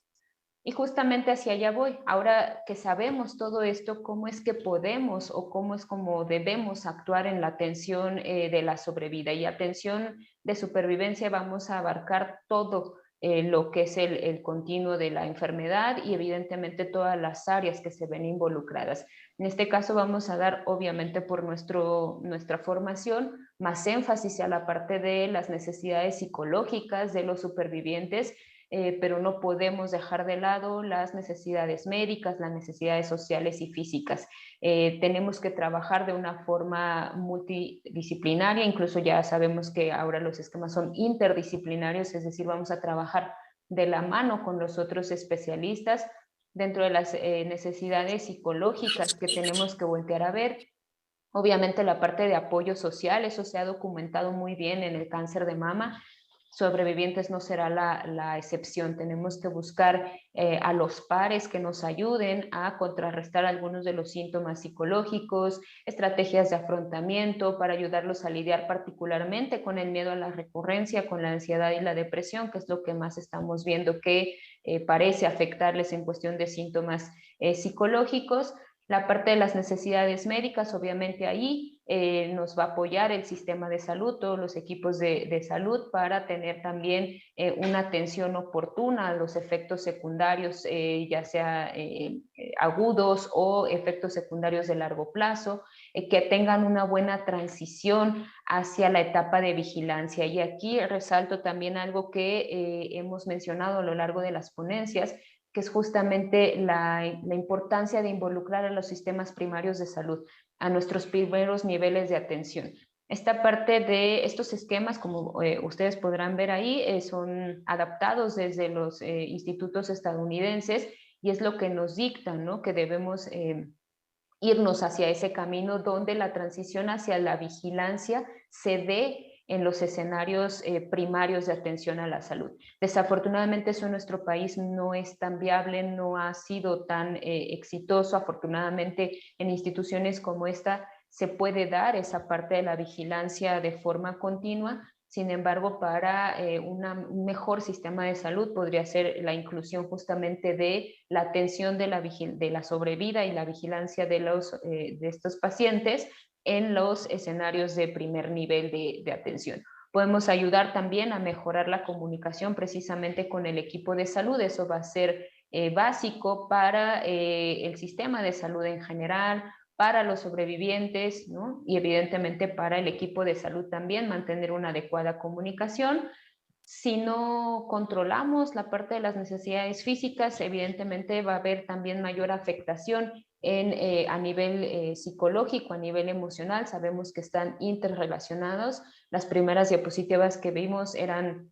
Y justamente hacia allá voy. Ahora que sabemos todo esto, ¿cómo es que podemos o cómo es como debemos actuar en la atención de la sobrevida? Y atención de supervivencia vamos a abarcar todo lo que es el continuo de la enfermedad, y evidentemente todas las áreas que se ven involucradas. En este caso vamos a dar, obviamente por nuestra formación, más énfasis a la parte de las necesidades psicológicas de los supervivientes, pero no podemos dejar de lado las necesidades médicas, las necesidades sociales y físicas. Tenemos que trabajar de una forma multidisciplinaria, incluso ya sabemos que ahora los esquemas son interdisciplinarios, es decir, vamos a trabajar de la mano con los otros especialistas. Dentro de las necesidades psicológicas que tenemos que voltear a ver, obviamente la parte de apoyo social, eso se ha documentado muy bien en el cáncer de mama. Sobrevivientes no será la excepción. Tenemos que buscar a los pares que nos ayuden a contrarrestar algunos de los síntomas psicológicos, estrategias de afrontamiento para ayudarlos a lidiar particularmente con el miedo a la recurrencia, con la ansiedad y la depresión, que es lo que más estamos viendo que parece afectarles en cuestión de síntomas psicológicos. La parte de las necesidades médicas, obviamente ahí nos va a apoyar el sistema de salud, todos los equipos de salud, para tener también una atención oportuna a los efectos secundarios, ya sea agudos o efectos secundarios de largo plazo, que tengan una buena transición hacia la etapa de vigilancia. Y aquí resalto también algo que hemos mencionado a lo largo de las ponencias, que es justamente la importancia de involucrar a los sistemas primarios de salud, a nuestros primeros niveles de atención. Esta parte de estos esquemas, como ustedes podrán ver ahí, son adaptados desde los institutos estadounidenses, y es lo que nos dicta, ¿no? Que debemos irnos hacia ese camino donde la transición hacia la vigilancia se dé en los escenarios primarios de atención a la salud. Desafortunadamente eso en nuestro país no es tan viable, no ha sido tan exitoso. Afortunadamente en instituciones como esta se puede dar esa parte de la vigilancia de forma continua. Sin embargo, para un mejor sistema de salud podría ser la inclusión justamente de la atención de la sobrevida y la vigilancia de estos pacientes en los escenarios de primer nivel de atención. Podemos ayudar también a mejorar la comunicación precisamente con el equipo de salud. Eso va a ser básico para el sistema de salud en general, para los sobrevivientes, ¿no? Y evidentemente para el equipo de salud también, mantener una adecuada comunicación. Si no controlamos la parte de las necesidades físicas, evidentemente va a haber también mayor afectación a nivel psicológico, a nivel emocional. Sabemos que están interrelacionados. Las primeras diapositivas que vimos eran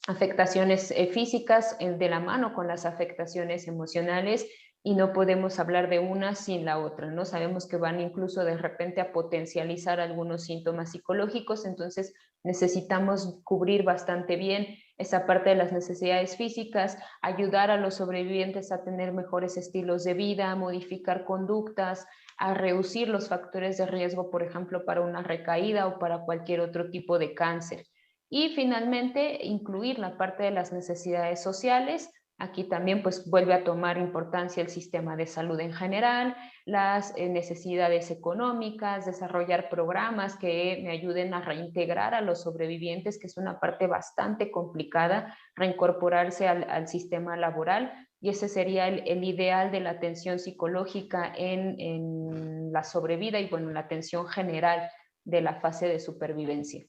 afectaciones físicas de la mano con las afectaciones emocionales, y no podemos hablar de una sin la otra, ¿no? Sabemos que van incluso de repente a potencializar algunos síntomas psicológicos, entonces necesitamos cubrir bastante bien esa parte de las necesidades físicas, ayudar a los sobrevivientes a tener mejores estilos de vida, a modificar conductas, a reducir los factores de riesgo, por ejemplo, para una recaída o para cualquier otro tipo de cáncer. Y finalmente, incluir la parte de las necesidades sociales. Aquí también pues vuelve a tomar importancia el sistema de salud en general, las necesidades económicas, desarrollar programas que me ayuden a reintegrar a los sobrevivientes, que es una parte bastante complicada, reincorporarse al sistema laboral, y ese sería el ideal de la atención psicológica en la sobrevida y bueno, la atención general de la fase de supervivencia.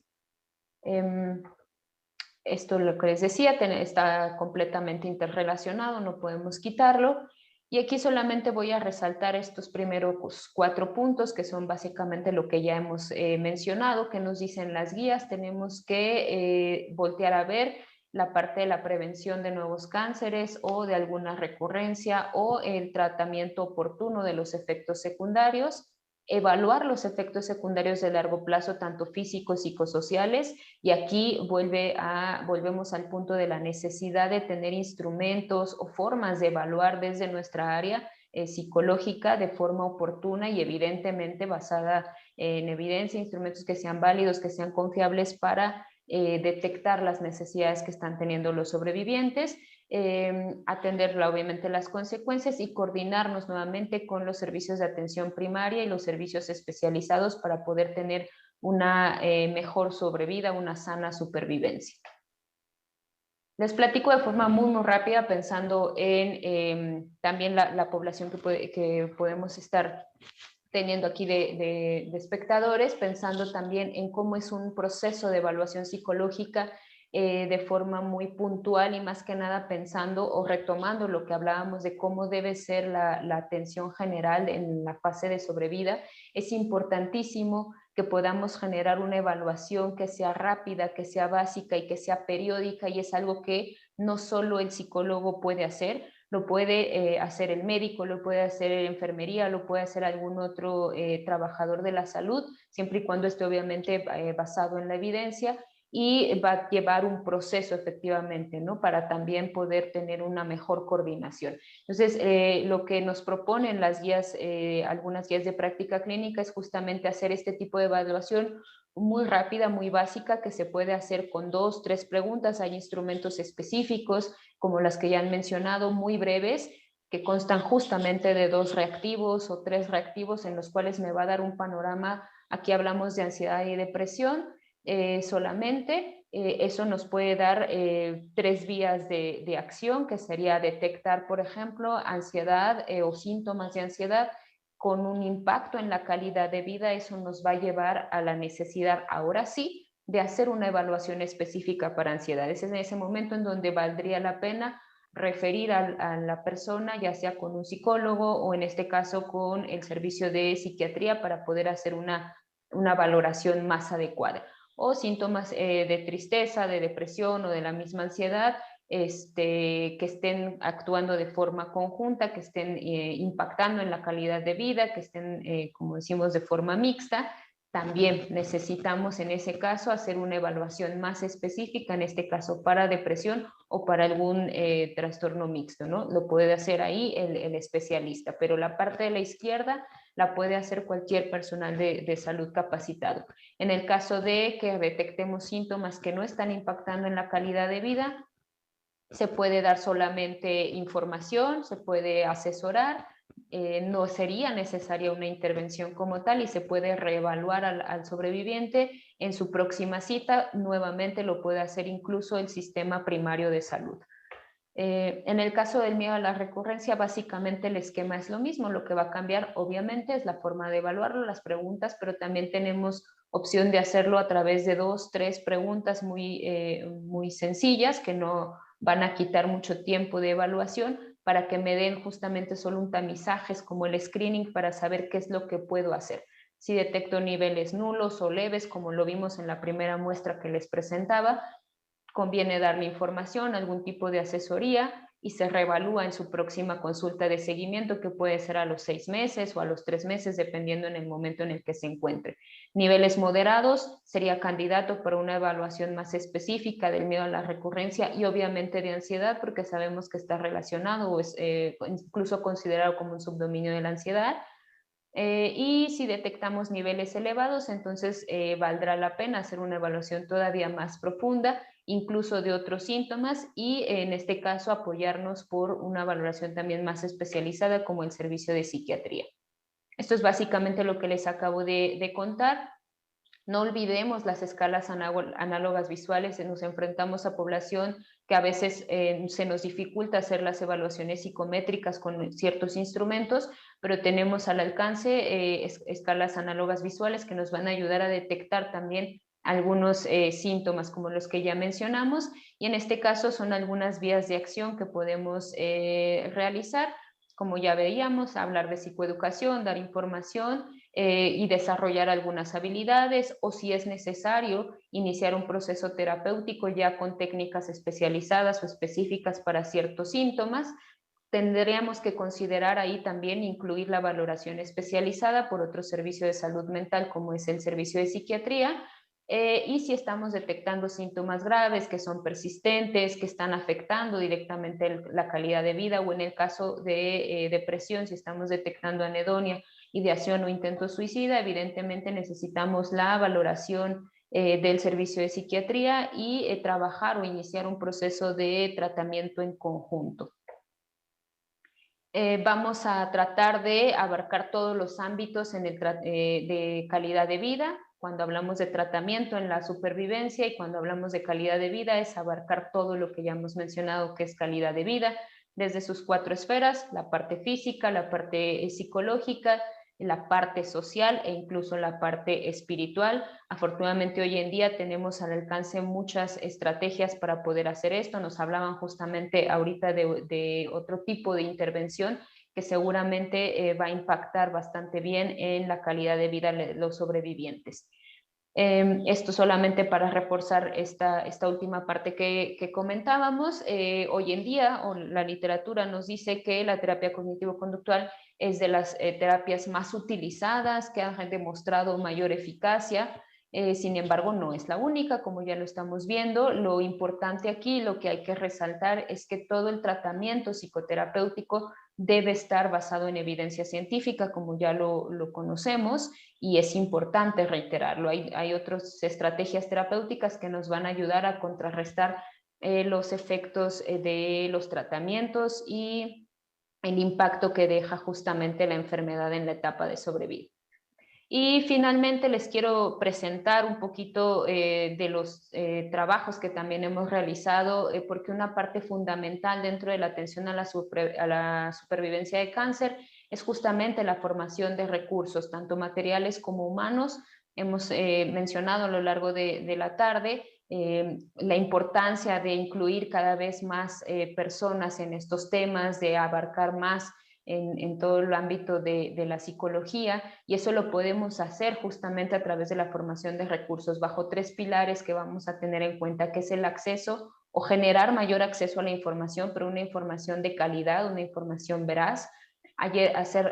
Esto, lo que les decía, está completamente interrelacionado, no podemos quitarlo. Y aquí solamente voy a resaltar estos primeros 4 puntos, que son básicamente lo que ya hemos mencionado, que nos dicen las guías. Tenemos que voltear a ver la parte de la prevención de nuevos cánceres o de alguna recurrencia, o el tratamiento oportuno de los efectos secundarios, evaluar los efectos secundarios de largo plazo, tanto físicos, psicosociales, y aquí volvemos al punto de la necesidad de tener instrumentos o formas de evaluar desde nuestra área psicológica de forma oportuna y evidentemente basada en evidencia, instrumentos que sean válidos, que sean confiables para detectar las necesidades que están teniendo los sobrevivientes, atender obviamente las consecuencias y coordinarnos nuevamente con los servicios de atención primaria y los servicios especializados para poder tener una mejor sobrevida, una sana supervivencia. Les platico de forma muy rápida, pensando en también la población que podemos estar teniendo aquí de espectadores, pensando también en cómo es un proceso de evaluación psicológica de forma muy puntual, y más que nada pensando o retomando lo que hablábamos de cómo debe ser la atención general en la fase de sobrevida. Es importantísimo que podamos generar una evaluación que sea rápida, que sea básica y que sea periódica, y es algo que no solo el psicólogo puede hacer, lo puede hacer el médico, lo puede hacer la enfermería, lo puede hacer algún otro trabajador de la salud, siempre y cuando esté obviamente basado en la evidencia, y va a llevar un proceso efectivamente, ¿no? Para también poder tener una mejor coordinación. Entonces, lo que nos proponen las guías, algunas guías de práctica clínica, es justamente hacer este tipo de evaluación muy rápida, muy básica, que se puede hacer con 2, 3 preguntas. Hay instrumentos específicos, como las que ya han mencionado, muy breves, que constan justamente de 2 reactivos o 3 reactivos, en los cuales me va a dar un panorama. Aquí hablamos de ansiedad y depresión solamente. Eso nos puede dar 3 vías de acción, que sería detectar, por ejemplo, ansiedad o síntomas de ansiedad con un impacto en la calidad de vida. Eso nos va a llevar a la necesidad, ahora sí, de hacer una evaluación específica para ansiedad. Es en ese momento en donde valdría la pena referir a la persona, ya sea con un psicólogo o en este caso con el servicio de psiquiatría, para poder hacer una valoración más adecuada. O síntomas de tristeza, de depresión o de la misma ansiedad, que estén actuando de forma conjunta, que estén impactando en la calidad de vida, que estén, como decimos, de forma mixta. También necesitamos en ese caso hacer una evaluación más específica, en este caso para depresión o para algún trastorno mixto, ¿no? Lo puede hacer ahí el especialista, pero la parte de la izquierda la puede hacer cualquier personal de salud capacitado. En el caso de que detectemos síntomas que no están impactando en la calidad de vida, se puede dar solamente información, se puede asesorar, no sería necesaria una intervención como tal y se puede reevaluar al sobreviviente en su próxima cita. Nuevamente lo puede hacer incluso el sistema primario de salud. En el caso del miedo a la recurrencia, básicamente el esquema es lo mismo. Lo que va a cambiar, obviamente, es la forma de evaluarlo, las preguntas, pero también tenemos opción de hacerlo a través de 2, 3 preguntas muy sencillas que no van a quitar mucho tiempo de evaluación para que me den justamente solo un tamizaje como el screening para saber qué es lo que puedo hacer. Si detecto niveles nulos o leves, como lo vimos en la primera muestra que les presentaba, conviene darle información, algún tipo de asesoría y se reevalúa en su próxima consulta de seguimiento, que puede ser a los 6 meses o a los 3 meses, dependiendo en el momento en el que se encuentre. Niveles moderados sería candidato para una evaluación más específica del miedo a la recurrencia y obviamente de ansiedad, porque sabemos que está relacionado o es incluso considerado como un subdominio de la ansiedad. Y si detectamos niveles elevados, entonces valdrá la pena hacer una evaluación todavía más profunda, incluso de otros síntomas, y en este caso apoyarnos por una valoración también más especializada como el servicio de psiquiatría. Esto es básicamente lo que les acabo de contar. No olvidemos las escalas análogas visuales. Nos enfrentamos a población que a veces se nos dificulta hacer las evaluaciones psicométricas con ciertos instrumentos, pero tenemos al alcance escalas análogas visuales que nos van a ayudar a detectar también algunos síntomas como los que ya mencionamos, y en este caso son algunas vías de acción que podemos realizar, como ya veíamos, hablar de psicoeducación, dar información, y desarrollar algunas habilidades, o si es necesario iniciar un proceso terapéutico ya con técnicas especializadas o específicas para ciertos síntomas. Tendríamos que considerar ahí también incluir la valoración especializada por otro servicio de salud mental como es el servicio de psiquiatría, y si estamos detectando síntomas graves que son persistentes, que están afectando directamente la calidad de vida, o en el caso de depresión, si estamos detectando anedonia, ideación o intento suicida, evidentemente necesitamos la valoración del servicio de psiquiatría y trabajar o iniciar un proceso de tratamiento en conjunto. Vamos a tratar de abarcar todos los ámbitos de calidad de vida. Cuando hablamos de tratamiento en la supervivencia y cuando hablamos de calidad de vida es abarcar todo lo que ya hemos mencionado que es calidad de vida, desde sus 4 esferas: la parte física, la parte psicológica, la parte social e incluso la parte espiritual. Afortunadamente hoy en día tenemos al alcance muchas estrategias para poder hacer esto. Nos hablaban justamente ahorita de otro tipo de intervención que seguramente va a impactar bastante bien en la calidad de vida de los sobrevivientes. Esto solamente para reforzar esta última parte que comentábamos. Hoy en día la literatura nos dice que la terapia cognitivo-conductual es de las terapias más utilizadas, que han demostrado mayor eficacia. Sin embargo, no es la única, como ya lo estamos viendo. Lo importante aquí, lo que hay que resaltar es que todo el tratamiento psicoterapéutico debe estar basado en evidencia científica, como ya lo conocemos, y es importante reiterarlo. Hay otras estrategias terapéuticas que nos van a ayudar a contrarrestar los efectos de los tratamientos y el impacto que deja justamente la enfermedad en la etapa de sobrevida. Y finalmente les quiero presentar un poquito de los trabajos que también hemos realizado, porque una parte fundamental dentro de la atención a la supervivencia de cáncer es justamente la formación de recursos, tanto materiales como humanos. Hemos mencionado a lo largo de la tarde la importancia de incluir cada vez más personas en estos temas, de abarcar más en todo el ámbito de la psicología, y eso lo podemos hacer justamente a través de la formación de recursos bajo 3 pilares que vamos a tener en cuenta, que es el acceso o generar mayor acceso a la información, pero una información de calidad, una información veraz,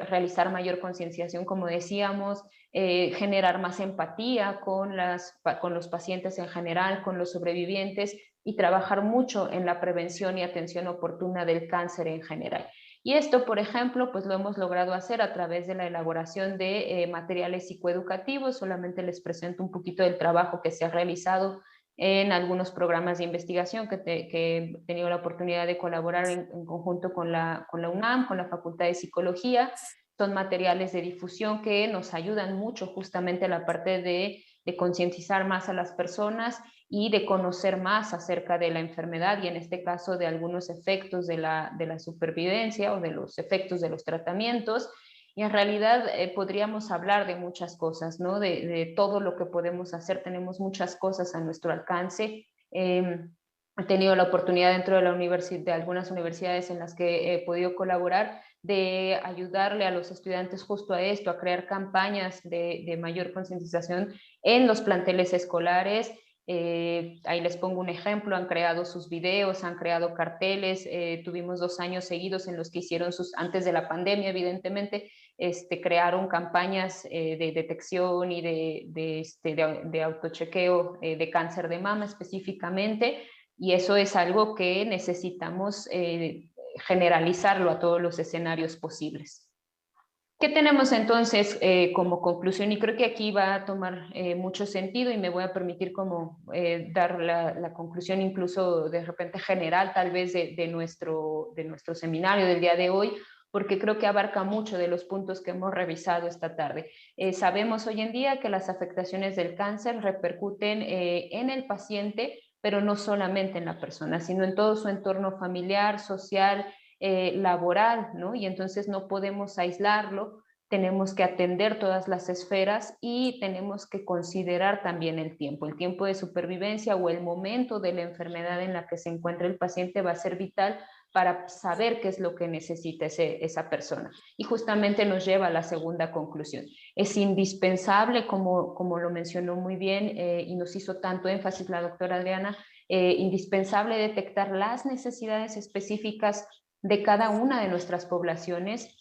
realizar mayor concienciación, como decíamos, generar más empatía con los pacientes en general, con los sobrevivientes, y trabajar mucho en la prevención y atención oportuna del cáncer en general. Y esto, por ejemplo, pues lo hemos logrado hacer a través de la elaboración de materiales psicoeducativos. Solamente les presento un poquito del trabajo que se ha realizado en algunos programas de investigación que he tenido la oportunidad de colaborar en conjunto con la UNAM, con la Facultad de Psicología. Son materiales de difusión que nos ayudan mucho justamente a la parte de concientizar más a las personas y de conocer más acerca de la enfermedad y en este caso de algunos efectos de la supervivencia o de los efectos de los tratamientos. Y en realidad podríamos hablar de muchas cosas, ¿no? De todo lo que podemos hacer. Tenemos muchas cosas a nuestro alcance. He tenido la oportunidad dentro de algunas universidades en las que he podido colaborar de ayudarle a los estudiantes justo a esto, a crear campañas de mayor concientización en los planteles escolares. Ahí les pongo un ejemplo: han creado sus videos, han creado carteles. Tuvimos 2 años seguidos en los que hicieron antes de la pandemia, evidentemente, crearon campañas de detección y de autochequeo de cáncer de mama específicamente, y eso es algo que necesitamos generalizarlo a todos los escenarios posibles. ¿Qué tenemos entonces como conclusión? Y creo que aquí va a tomar mucho sentido y me voy a permitir como dar la conclusión incluso de repente general tal vez de nuestro seminario del día de hoy, porque creo que abarca mucho de los puntos que hemos revisado esta tarde. Sabemos hoy en día que las afectaciones del cáncer repercuten en el paciente, pero no solamente en la persona, sino en todo su entorno familiar, social, laboral, ¿no? Y entonces no podemos aislarlo, tenemos que atender todas las esferas y tenemos que considerar también el tiempo de supervivencia o el momento de la enfermedad en la que se encuentra el paciente va a ser vital para saber qué es lo que necesita esa persona. Y justamente nos lleva a la segunda conclusión. Es indispensable, como lo mencionó muy bien y nos hizo tanto énfasis la doctora Adriana, indispensable detectar las necesidades específicas de cada una de nuestras poblaciones.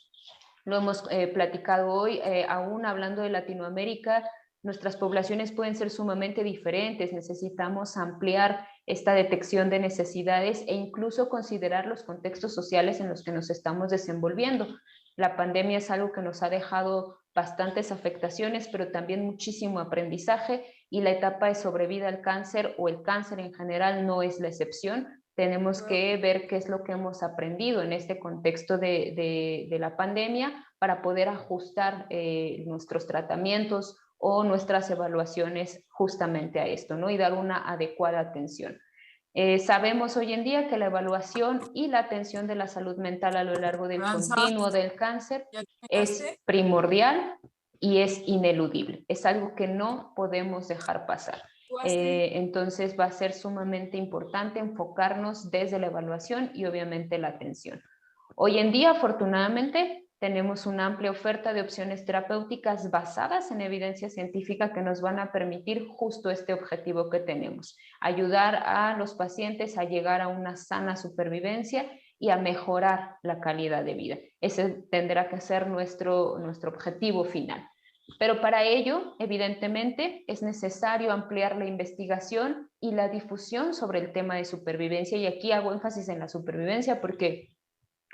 Lo hemos platicado hoy, aún hablando de Latinoamérica, nuestras poblaciones pueden ser sumamente diferentes. Necesitamos ampliar esta detección de necesidades e incluso considerar los contextos sociales en los que nos estamos desenvolviendo. La pandemia es algo que nos ha dejado bastantes afectaciones, pero también muchísimo aprendizaje, y la etapa de sobrevida al cáncer o el cáncer en general no es la excepción. Tenemos que ver qué es lo que hemos aprendido en este contexto de la pandemia para poder ajustar nuestros tratamientos o nuestras evaluaciones justamente a esto, ¿no? Y dar una adecuada atención. Sabemos hoy en día que la evaluación y la atención de la salud mental a lo largo del continuo del cáncer es primordial y es ineludible. Es algo que no podemos dejar pasar. Entonces va a ser sumamente importante enfocarnos desde la evaluación y obviamente la atención. Hoy en día, afortunadamente, tenemos una amplia oferta de opciones terapéuticas basadas en evidencia científica que nos van a permitir justo este objetivo que tenemos: ayudar a los pacientes a llegar a una sana supervivencia y a mejorar la calidad de vida. Ese tendrá que ser nuestro objetivo final. Pero para ello, evidentemente, es necesario ampliar la investigación y la difusión sobre el tema de supervivencia, y aquí hago énfasis en la supervivencia porque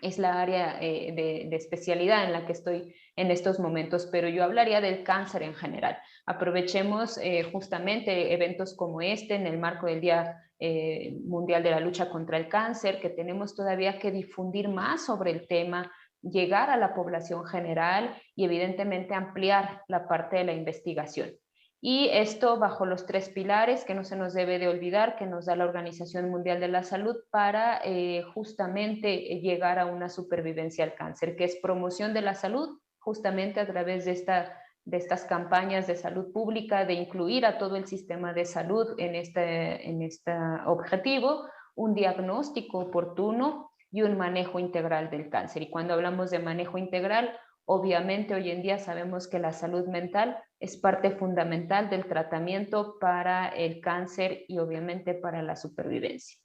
es la área de especialidad en la que estoy en estos momentos, pero yo hablaría del cáncer en general. Aprovechemos justamente eventos como este en el marco del Día Mundial de la Lucha contra el Cáncer, que tenemos todavía que difundir más sobre el tema, llegar a la población general y evidentemente ampliar la parte de la investigación. Y esto bajo los 3 pilares que no se nos debe de olvidar, que nos da la Organización Mundial de la Salud para justamente llegar a una supervivencia al cáncer, que es promoción de la salud, justamente a través de estas campañas de salud pública, de incluir a todo el sistema de salud en este objetivo, un diagnóstico oportuno y un manejo integral del cáncer. Y cuando hablamos de manejo integral, obviamente hoy en día sabemos que la salud mental es parte fundamental del tratamiento para el cáncer y obviamente para la supervivencia.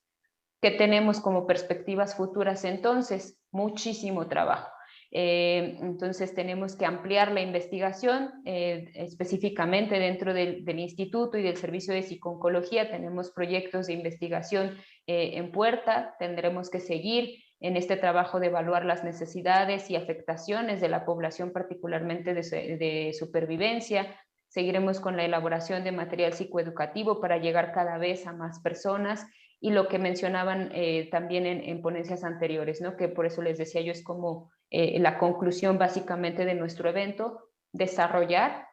¿Qué tenemos como perspectivas futuras entonces? Muchísimo trabajo. Entonces tenemos que ampliar la investigación, específicamente dentro del instituto y del servicio de psico-oncología. Tenemos proyectos de investigación en puerta. Tendremos que seguir en este trabajo de evaluar las necesidades y afectaciones de la población, particularmente de supervivencia. Seguiremos con la elaboración de material psicoeducativo para llegar cada vez a más personas, y lo que mencionaban también en ponencias anteriores, ¿no? Que por eso les decía yo, es como la conclusión básicamente de nuestro evento: desarrollar,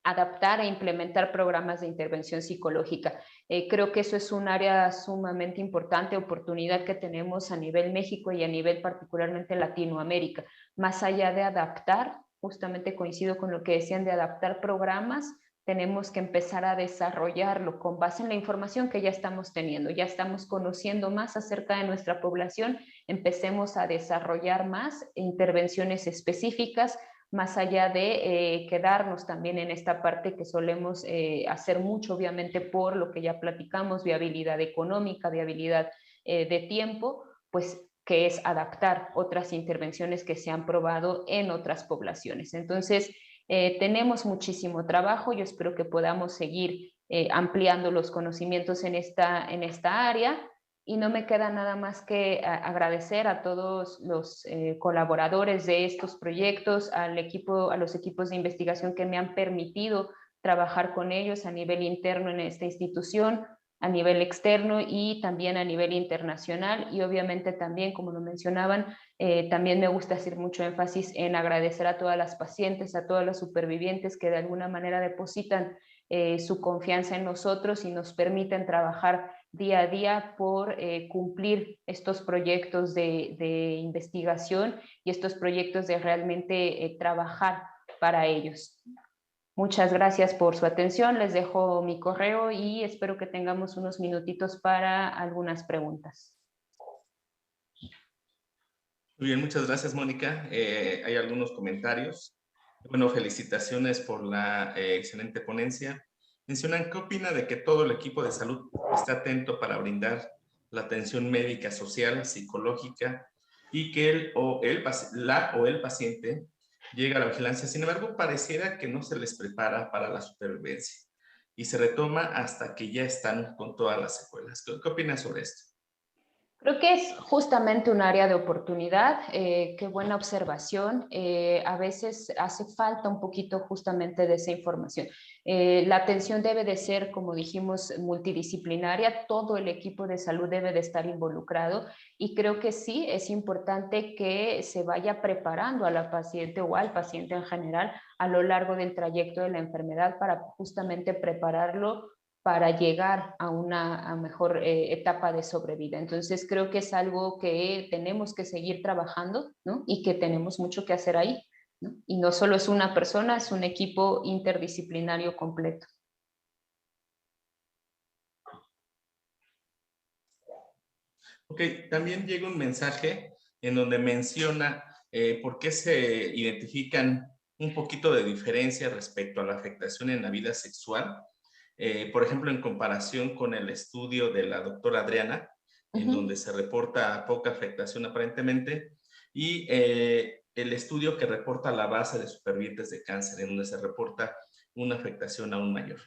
adaptar e implementar programas de intervención psicológica. Creo que eso es un área sumamente importante, oportunidad que tenemos a nivel México y a nivel particularmente Latinoamérica. Más allá de adaptar, justamente coincido con lo que decían de adaptar programas, tenemos que empezar a desarrollarlo con base en la información que ya estamos teniendo, ya estamos conociendo más acerca de nuestra población. Empecemos a desarrollar más intervenciones específicas, más allá de quedarnos también en esta parte que solemos hacer mucho, obviamente, por lo que ya platicamos: viabilidad económica, viabilidad de tiempo, pues que es adaptar otras intervenciones que se han probado en otras poblaciones. Entonces, tenemos muchísimo trabajo. Yo espero que podamos seguir ampliando los conocimientos en esta área. Y no me queda nada más que agradecer a todos los colaboradores de estos proyectos, a los equipos de investigación que me han permitido trabajar con ellos a nivel interno en esta institución, a nivel externo y también a nivel internacional. Y obviamente también, como lo mencionaban, también me gusta hacer mucho énfasis en agradecer a todas las pacientes, a todas las supervivientes que de alguna manera depositan su confianza en nosotros y nos permiten trabajar día a día por cumplir estos proyectos de investigación y estos proyectos de realmente trabajar para ellos. Muchas gracias por su atención. Les dejo mi correo y espero que tengamos unos minutitos para algunas preguntas. Muy bien, muchas gracias, Mónica. Hay algunos comentarios. Bueno, felicitaciones por la excelente ponencia. Mencionan, ¿qué opina de que todo el equipo de salud esté atento para brindar la atención médica, social, psicológica, y que la o el paciente llega a la vigilancia? Sin embargo, pareciera que no se les prepara para la supervivencia y se retoma hasta que ya están con todas las secuelas. ¿Qué opinas sobre esto? Creo que es justamente un área de oportunidad. Qué buena observación. A veces hace falta un poquito justamente de esa información. La atención debe de ser, como dijimos, multidisciplinaria. Todo el equipo de salud debe de estar involucrado, y creo que sí es importante que se vaya preparando a la paciente o al paciente en general a lo largo del trayecto de la enfermedad para justamente prepararlo para llegar a una mejor etapa de sobrevida. Entonces creo que es algo que tenemos que seguir trabajando, ¿no? Y que tenemos mucho que hacer ahí, ¿no? Y no solo es una persona, es un equipo interdisciplinario completo. Ok, también llega un mensaje en donde menciona por qué se identifican un poquito de diferencia respecto a la afectación en la vida sexual. Por ejemplo, en comparación con el estudio de la doctora Adriana, en donde se reporta poca afectación aparentemente, y el estudio que reporta la base de supervivientes de cáncer, en donde se reporta una afectación aún mayor.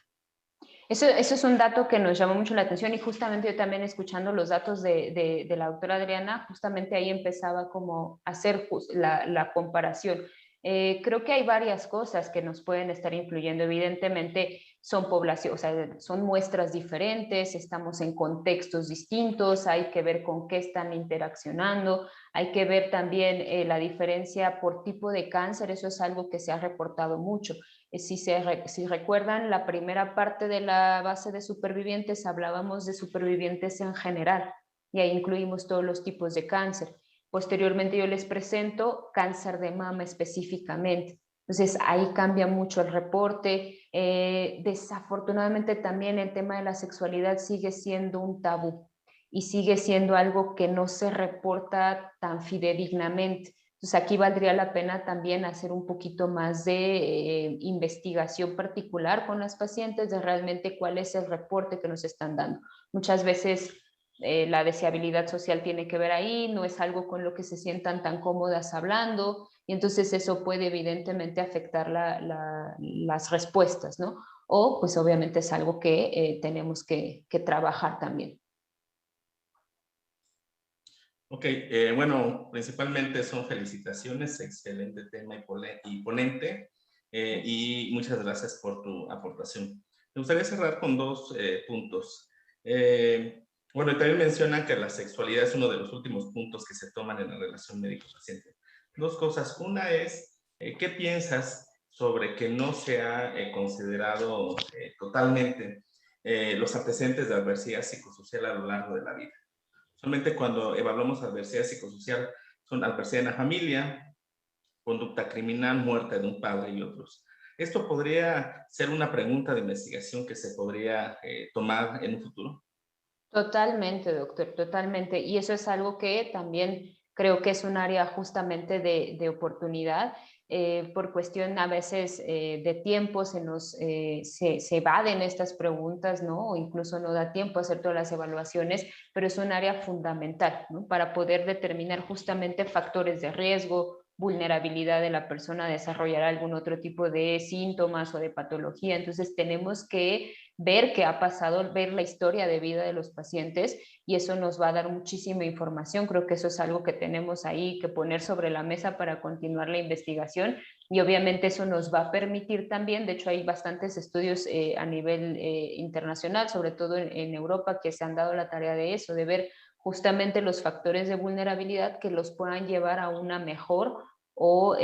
Eso es un dato que nos llamó mucho la atención, y justamente yo también, escuchando los datos de la doctora Adriana, justamente ahí empezaba como a hacer la comparación. Creo que hay varias cosas que nos pueden estar influyendo. Evidentemente son poblaciones, o sea, son muestras diferentes, estamos en contextos distintos, hay que ver con qué están interaccionando, hay que ver también la diferencia por tipo de cáncer. Eso es algo que se ha reportado mucho. Si recuerdan, la primera parte de la base de supervivientes hablábamos de supervivientes en general, y ahí incluimos todos los tipos de cáncer. Posteriormente yo les presento cáncer de mama específicamente. Entonces ahí cambia mucho el reporte. Desafortunadamente también el tema de la sexualidad sigue siendo un tabú y sigue siendo algo que no se reporta tan fidedignamente. Entonces aquí valdría la pena también hacer un poquito más de investigación particular con las pacientes, de realmente cuál es el reporte que nos están dando. Muchas veces la deseabilidad social tiene que ver ahí, no es algo con lo que se sientan tan cómodas hablando, y entonces eso puede evidentemente afectar las respuestas, ¿no? O pues obviamente es algo que tenemos que trabajar también. Ok, bueno, principalmente son felicitaciones, excelente tema y ponente, y muchas gracias por tu aportación. Me gustaría cerrar con dos puntos. Bueno, y también mencionan que la sexualidad es uno de los últimos puntos que se toman en la relación médico-paciente. Dos cosas. Una es, ¿qué piensas sobre que no se ha considerado totalmente los antecedentes de adversidad psicosocial a lo largo de la vida? Solamente cuando evaluamos adversidad psicosocial son adversidad en la familia, conducta criminal, muerte de un padre y otros. ¿Esto podría ser una pregunta de investigación que se podría tomar en un futuro? Totalmente, doctor, totalmente. Y eso es algo que también creo que es un área justamente de oportunidad. Por cuestión a veces de tiempo se evaden estas preguntas, ¿no? O incluso no da tiempo a hacer todas las evaluaciones, pero es un área fundamental, ¿no? Para poder determinar justamente factores de riesgo, vulnerabilidad de la persona a desarrollar algún otro tipo de síntomas o de patología. Entonces tenemos que ver qué ha pasado, ver la historia de vida de los pacientes, y eso nos va a dar muchísima información. Creo que eso es algo que tenemos ahí que poner sobre la mesa para continuar la investigación, y obviamente eso nos va a permitir también, de hecho hay bastantes estudios a nivel internacional, sobre todo en Europa, que se han dado la tarea de eso, de ver justamente los factores de vulnerabilidad que los puedan llevar a una mejor o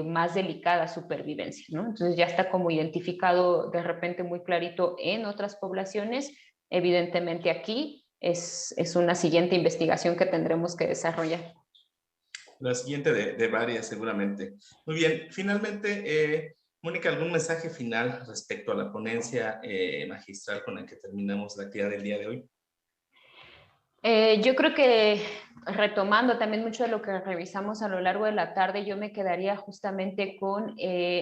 más delicada supervivencia, ¿no? Entonces ya está como identificado de repente muy clarito en otras poblaciones. Evidentemente aquí es una siguiente investigación que tendremos que desarrollar. La siguiente de varias, seguramente. Muy bien, finalmente, Mónica, ¿algún mensaje final respecto a la ponencia magistral con la que terminamos la actividad del día de hoy? Yo creo que retomando también mucho de lo que revisamos a lo largo de la tarde, yo me quedaría justamente con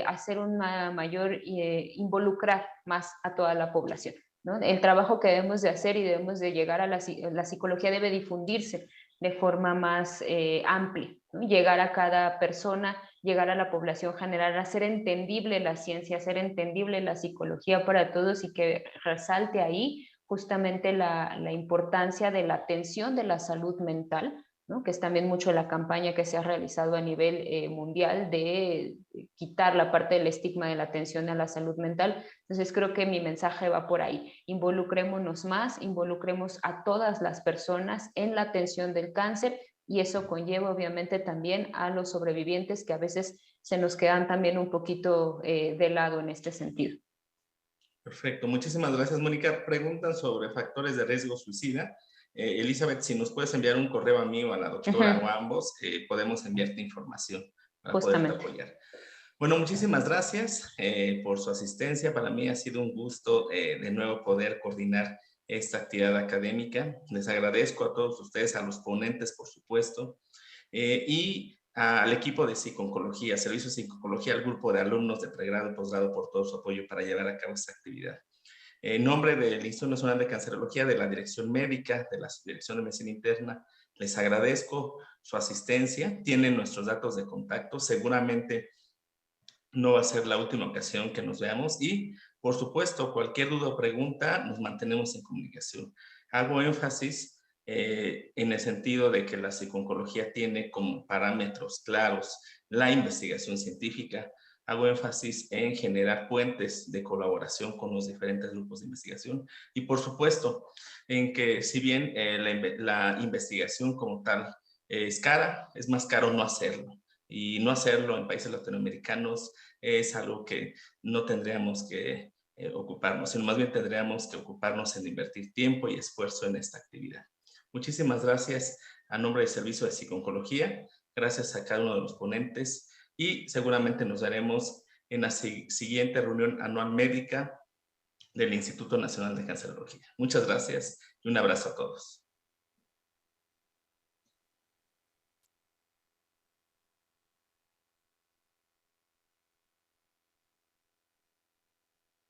hacer una mayor, involucrar más a toda la población, ¿no? El trabajo que debemos de hacer y debemos de llegar a la psicología debe difundirse de forma más amplia, ¿no? Llegar a cada persona, llegar a la población general, hacer entendible la ciencia, hacer entendible la psicología para todos, y que resalte ahí justamente la importancia de la atención de la salud mental, ¿no? Que es también mucho la campaña que se ha realizado a nivel mundial de quitar la parte del estigma de la atención a la salud mental. Entonces creo que mi mensaje va por ahí. Involucrémonos más, involucremos a todas las personas en la atención del cáncer, y eso conlleva obviamente también a los sobrevivientes, que a veces se nos quedan también un poquito de lado en este sentido. Perfecto, muchísimas gracias, Mónica. Preguntan sobre factores de riesgo suicida. Elizabeth, si nos puedes enviar un correo a mí o a la doctora o a ambos, podemos enviarte información para poderte apoyar. Bueno, muchísimas gracias por su asistencia. Para mí ha sido un gusto de nuevo poder coordinar esta actividad académica. Les agradezco a todos ustedes, a los ponentes, por supuesto, y al equipo de psiconcología, Servicio de Psiconcología, al grupo de alumnos de pregrado y posgrado por todo su apoyo para llevar a cabo esta actividad. En nombre del Instituto Nacional de Cancerología, de la Dirección Médica, de la Subdirección de Medicina Interna, les agradezco su asistencia. Tienen nuestros datos de contacto. Seguramente no va a ser la última ocasión que nos veamos, y, por supuesto, cualquier duda o pregunta, nos mantenemos en comunicación. Hago énfasis en el sentido de que la psiconcología tiene como parámetros claros la investigación científica. Hago énfasis en generar puentes de colaboración con los diferentes grupos de investigación, y, por supuesto, en que si bien la investigación como tal es cara, es más caro no hacerlo. Y no hacerlo en países latinoamericanos es algo que no tendríamos que ocuparnos, sino más bien tendríamos que ocuparnos en invertir tiempo y esfuerzo en esta actividad. Muchísimas gracias a nombre del Servicio de Psiconcología, gracias a cada uno de los ponentes, y seguramente nos veremos en la siguiente reunión anual médica del Instituto Nacional de Cancerología. Muchas gracias y un abrazo a todos.